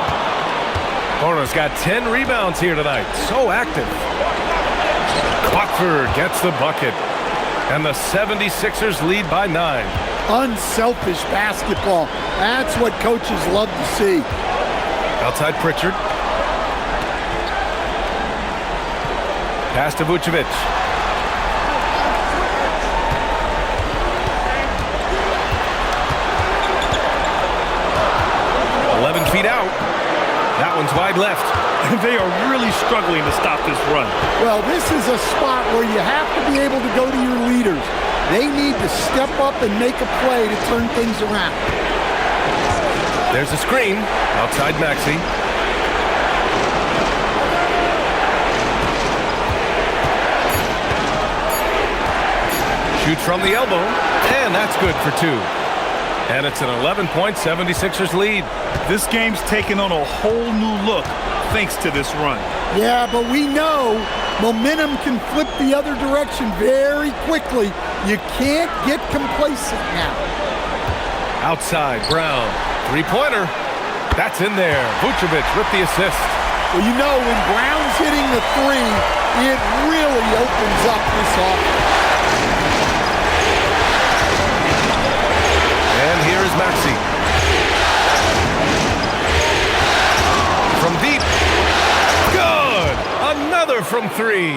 Bona's got 10 rebounds here tonight. So active. Watford gets the bucket. And the 76ers lead by 9. Unselfish basketball. That's what coaches love to see. Outside Pritchard. Pass to Vucevic. Feet out. That one's wide left. They are really struggling to stop this run. Well, this is a spot where you have to be able to go to your leaders. They need to step up and make a play to turn things around. There's a screen. Outside Maxey. Shoots from the elbow. And that's good for 2. And it's an 11-point 76ers lead. This game's taken on a whole new look thanks to this run. Yeah, but we know momentum can flip the other direction very quickly. You can't get complacent now. Outside, Brown. Three-pointer. That's in there. Vucevic with the assist. Well, you know, when Brown's hitting the three, it really opens up this offense. And here is Maxey. From deep. Good! Another from three.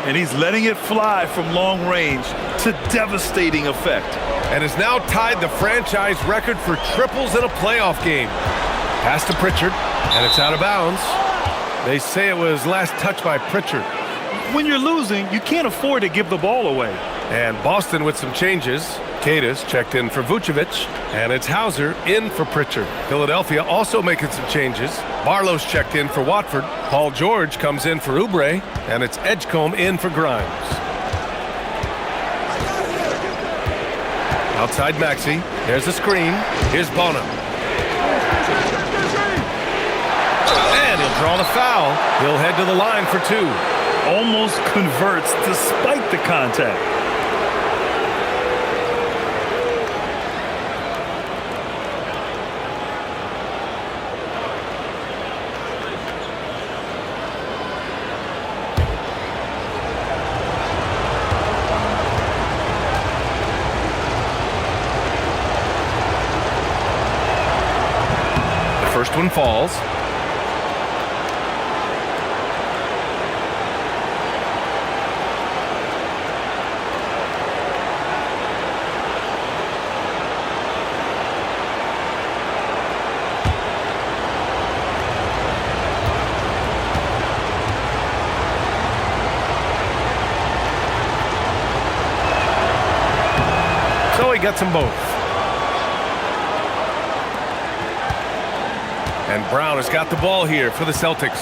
And he's letting it fly from long range to devastating effect. And has now tied the franchise record for triples in a playoff game. Pass to Pritchard, and it's out of bounds. They say it was last touched by Pritchard. When you're losing, you can't afford to give the ball away. And Boston with some changes. Cadis checked in for Vucevic, and it's Hauser in for Pritchard. Philadelphia also making some changes. Barlow's checked in for Watford. Paul George comes in for Oubre, and it's Edgecombe in for Grimes. Outside Maxey. There's the screen. Here's Bonham. And he'll draw the foul. He'll head to the line for two. Almost converts despite the contact. First one falls. So he gets them both. And Brown has got the ball here for the Celtics.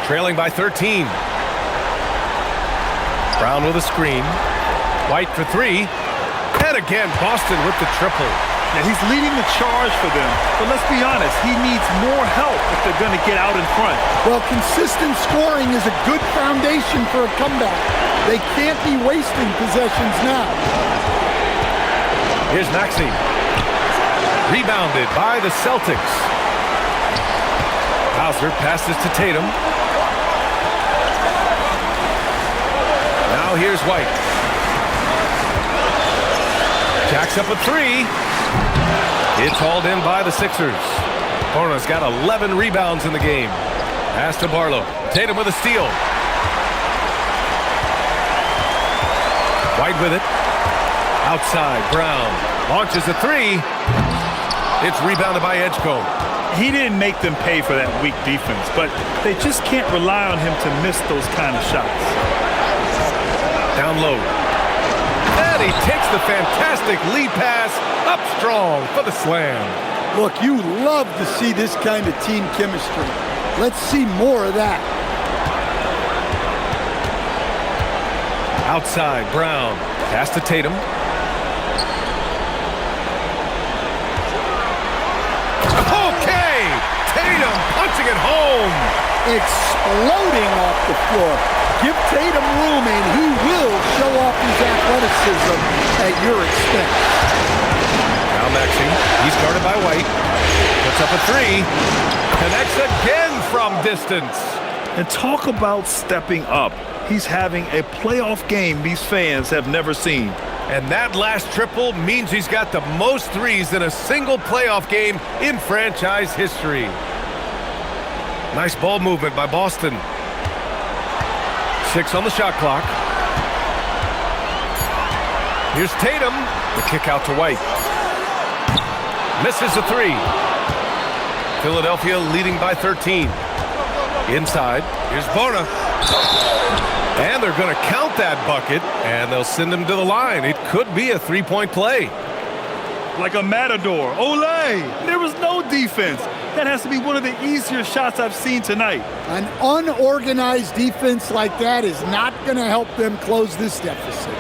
Trailing by 13. Brown with a screen. White for three. And again, Boston with the triple. Now he's leading the charge for them. But let's be honest, he needs more help if they're going to get out in front. Well, consistent scoring is a good foundation for a comeback. They can't be wasting possessions now. Here's Maxey. Rebounded by the Celtics. Hauser passes to Tatum. Now here's White. Jacks up a three. It's hauled in by the Sixers. Hornets got 11 rebounds in the game. Pass to Barlow. Tatum with a steal. White with it. Outside, Brown. Launches a three. It's rebounded by Edgecombe. He didn't make them pay for that weak defense, but they just can't rely on him to miss those kind of shots. Down low. And he takes the fantastic lead pass up strong for the slam. Look, you love to see this kind of team chemistry. Let's see more of that. Outside, Brown. Pass to Tatum. Tatum punching it home. Exploding off the floor. Give Tatum room and he will show off his athleticism at your expense. Now Maxey. He's guarded by White. Puts up a three. Connects again from distance. And talk about stepping up. He's having a playoff game these fans have never seen. And that last triple means he's got the most threes in a single playoff game in franchise history. Nice ball movement by Boston. 6 on the shot clock. Here's Tatum. The kick out to White. Misses a three. Philadelphia leading by 13. Inside. Here's Bona. And they're going to count that bucket, and they'll send him to the line. It could be a three-point play. Like a matador. Olay! There was no defense. That has to be one of the easier shots I've seen tonight. An unorganized defense like that is not going to help them close this deficit.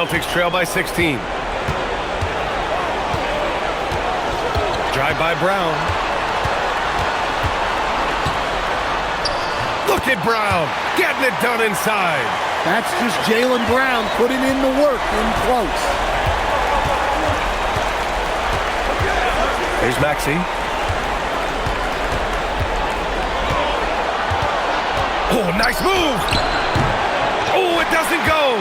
Celtics trail by 16. Drive by Brown. Look at Brown getting it done inside. That's just Jaylen Brown putting in the work in close. Here's Maxey. Oh, nice move. Oh, it doesn't go.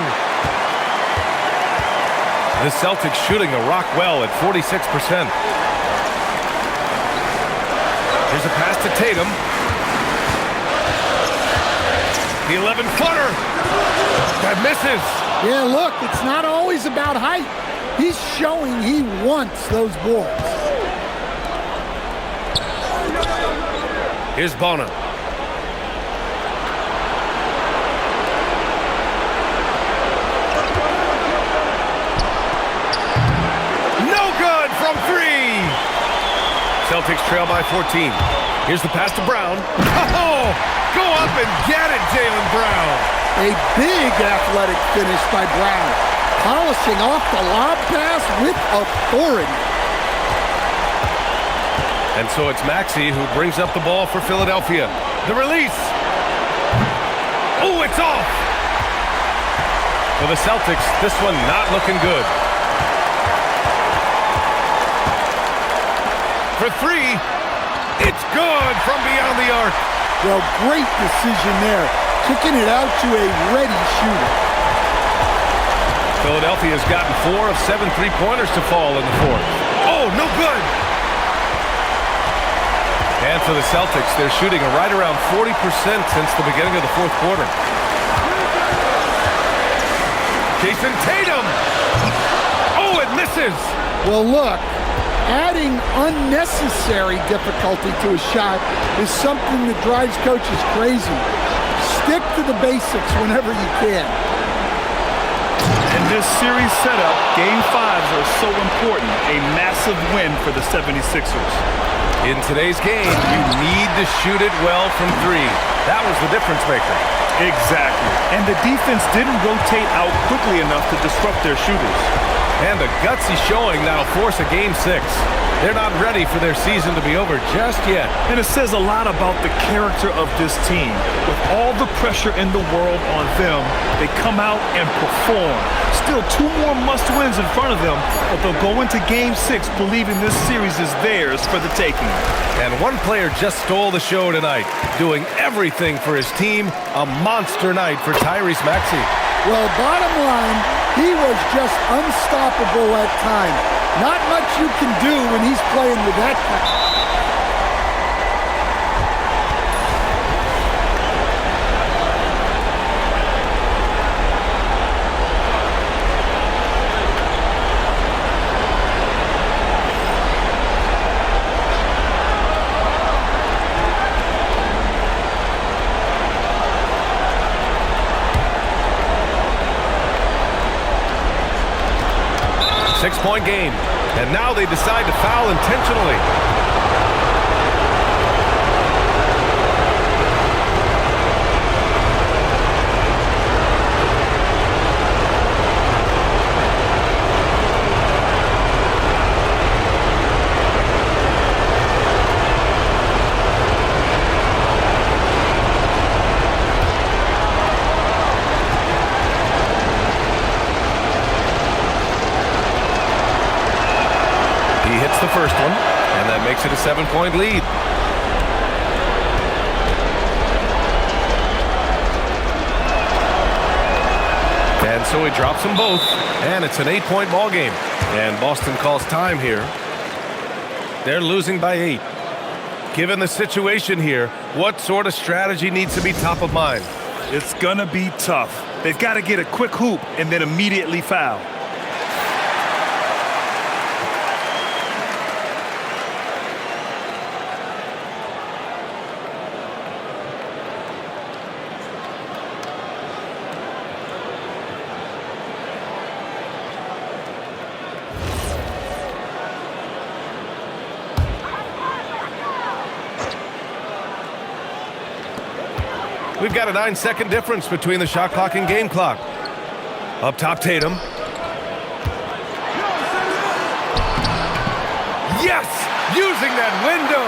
The Celtics shooting the rock well at 46%. Here's a pass to Tatum. The 11-footer. That misses. Yeah, look, it's not always about height. He's showing he wants those boards. Here's Bona. No good from three. Celtics trail by 14. Here's the pass to Brown. Oh, go up and get it, Jaylen Brown. A big athletic finish by Brown, polishing off the lob pass with authority. And so it's Maxey who brings up the ball for Philadelphia. The release. Oh, it's off. For the Celtics, this one not looking good. For three, it's good from beyond the arc. Well, great decision there, kicking it out to a ready shooter. Philadelphia's gotten 4 of 7 three-pointers to fall in the fourth. Oh, no good. And for the Celtics, they're shooting right around 40% since the beginning of the fourth quarter. Jason Tatum. Oh, it misses. Well, look, adding unnecessary difficulty to a shot is something that drives coaches crazy. Stick to the basics whenever you can. In this series setup, Game 5s are so important. A massive win for the 76ers. In today's game, you need to shoot it well from three. That was the difference maker. Exactly. And the defense didn't rotate out quickly enough to disrupt their shooters. And the gutsy showing that'll force a Game 6. They're not ready for their season to be over just yet. And it says a lot about the character of this team. With all the pressure in the world on them, they come out and perform. Still 2 more must-wins in front of them, but they'll go into Game 6 believing this series is theirs for the taking. And one player just stole the show tonight, doing everything for his team. A monster night for Tyrese Maxey. Well, bottom line, he was just unstoppable at times. Not much you can do when he's playing with that kind. 6-point game. And now they decide to foul intentionally. The first one, and that makes it a 7-point lead. And so he drops them both, and it's an 8-point ball game. And Boston calls time here. They're losing by 8. Given the situation here, what sort of strategy needs to be top of mind? It's gonna be tough. They've got to get a quick hoop and then immediately foul. We've got a 9-second difference between the shot clock and game clock. Up top, Tatum. Yes! Using that window!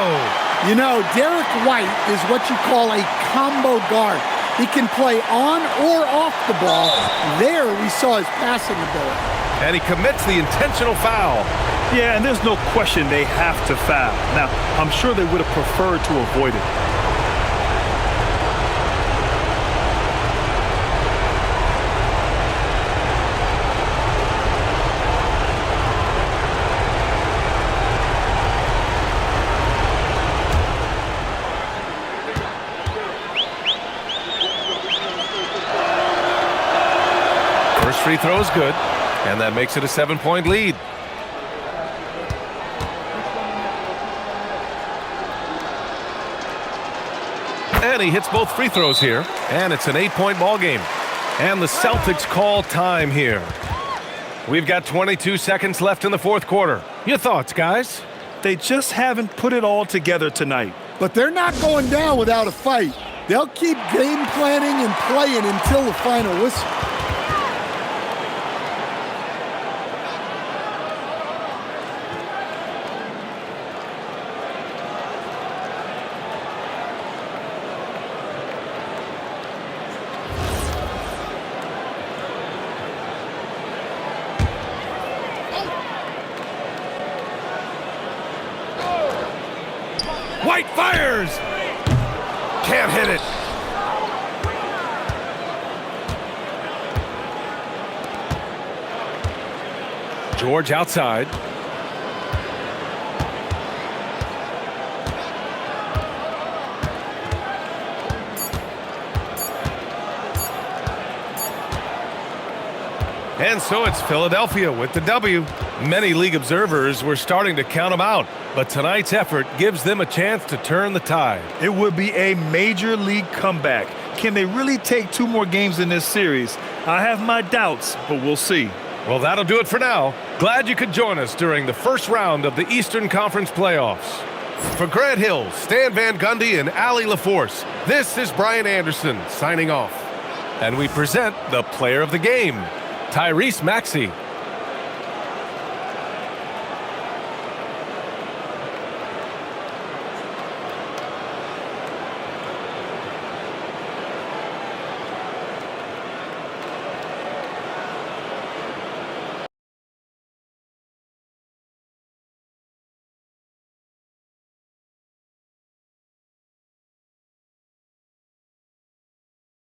You know, Derek White is what you call a combo guard. He can play on or off the ball. There we saw his passing ability. And he commits the intentional foul. Yeah, and there's no question they have to foul. Now, I'm sure they would have preferred to avoid it. First free throw is good, and that makes it a 7-point lead. And he hits both free throws here, and it's an 8-point ball game. And the Celtics call time here. We've got 22 seconds left in the fourth quarter. Your thoughts, guys? They just haven't put it all together tonight. But they're not going down without a fight. They'll keep game planning and playing until the final whistle. White fires! Can't hit it. George outside. And so it's Philadelphia with the W. Many league observers were starting to count them out, but tonight's effort gives them a chance to turn the tide. It would be a major league comeback. Can they really take 2 more games in this series? I have my doubts, but we'll see. Well, that'll do it for now. Glad you could join us during the first round of the Eastern Conference playoffs. For Grant Hill, Stan Van Gundy, and Allie LaForce, this is Brian Anderson signing off. And we present the player of the game, Tyrese Maxey.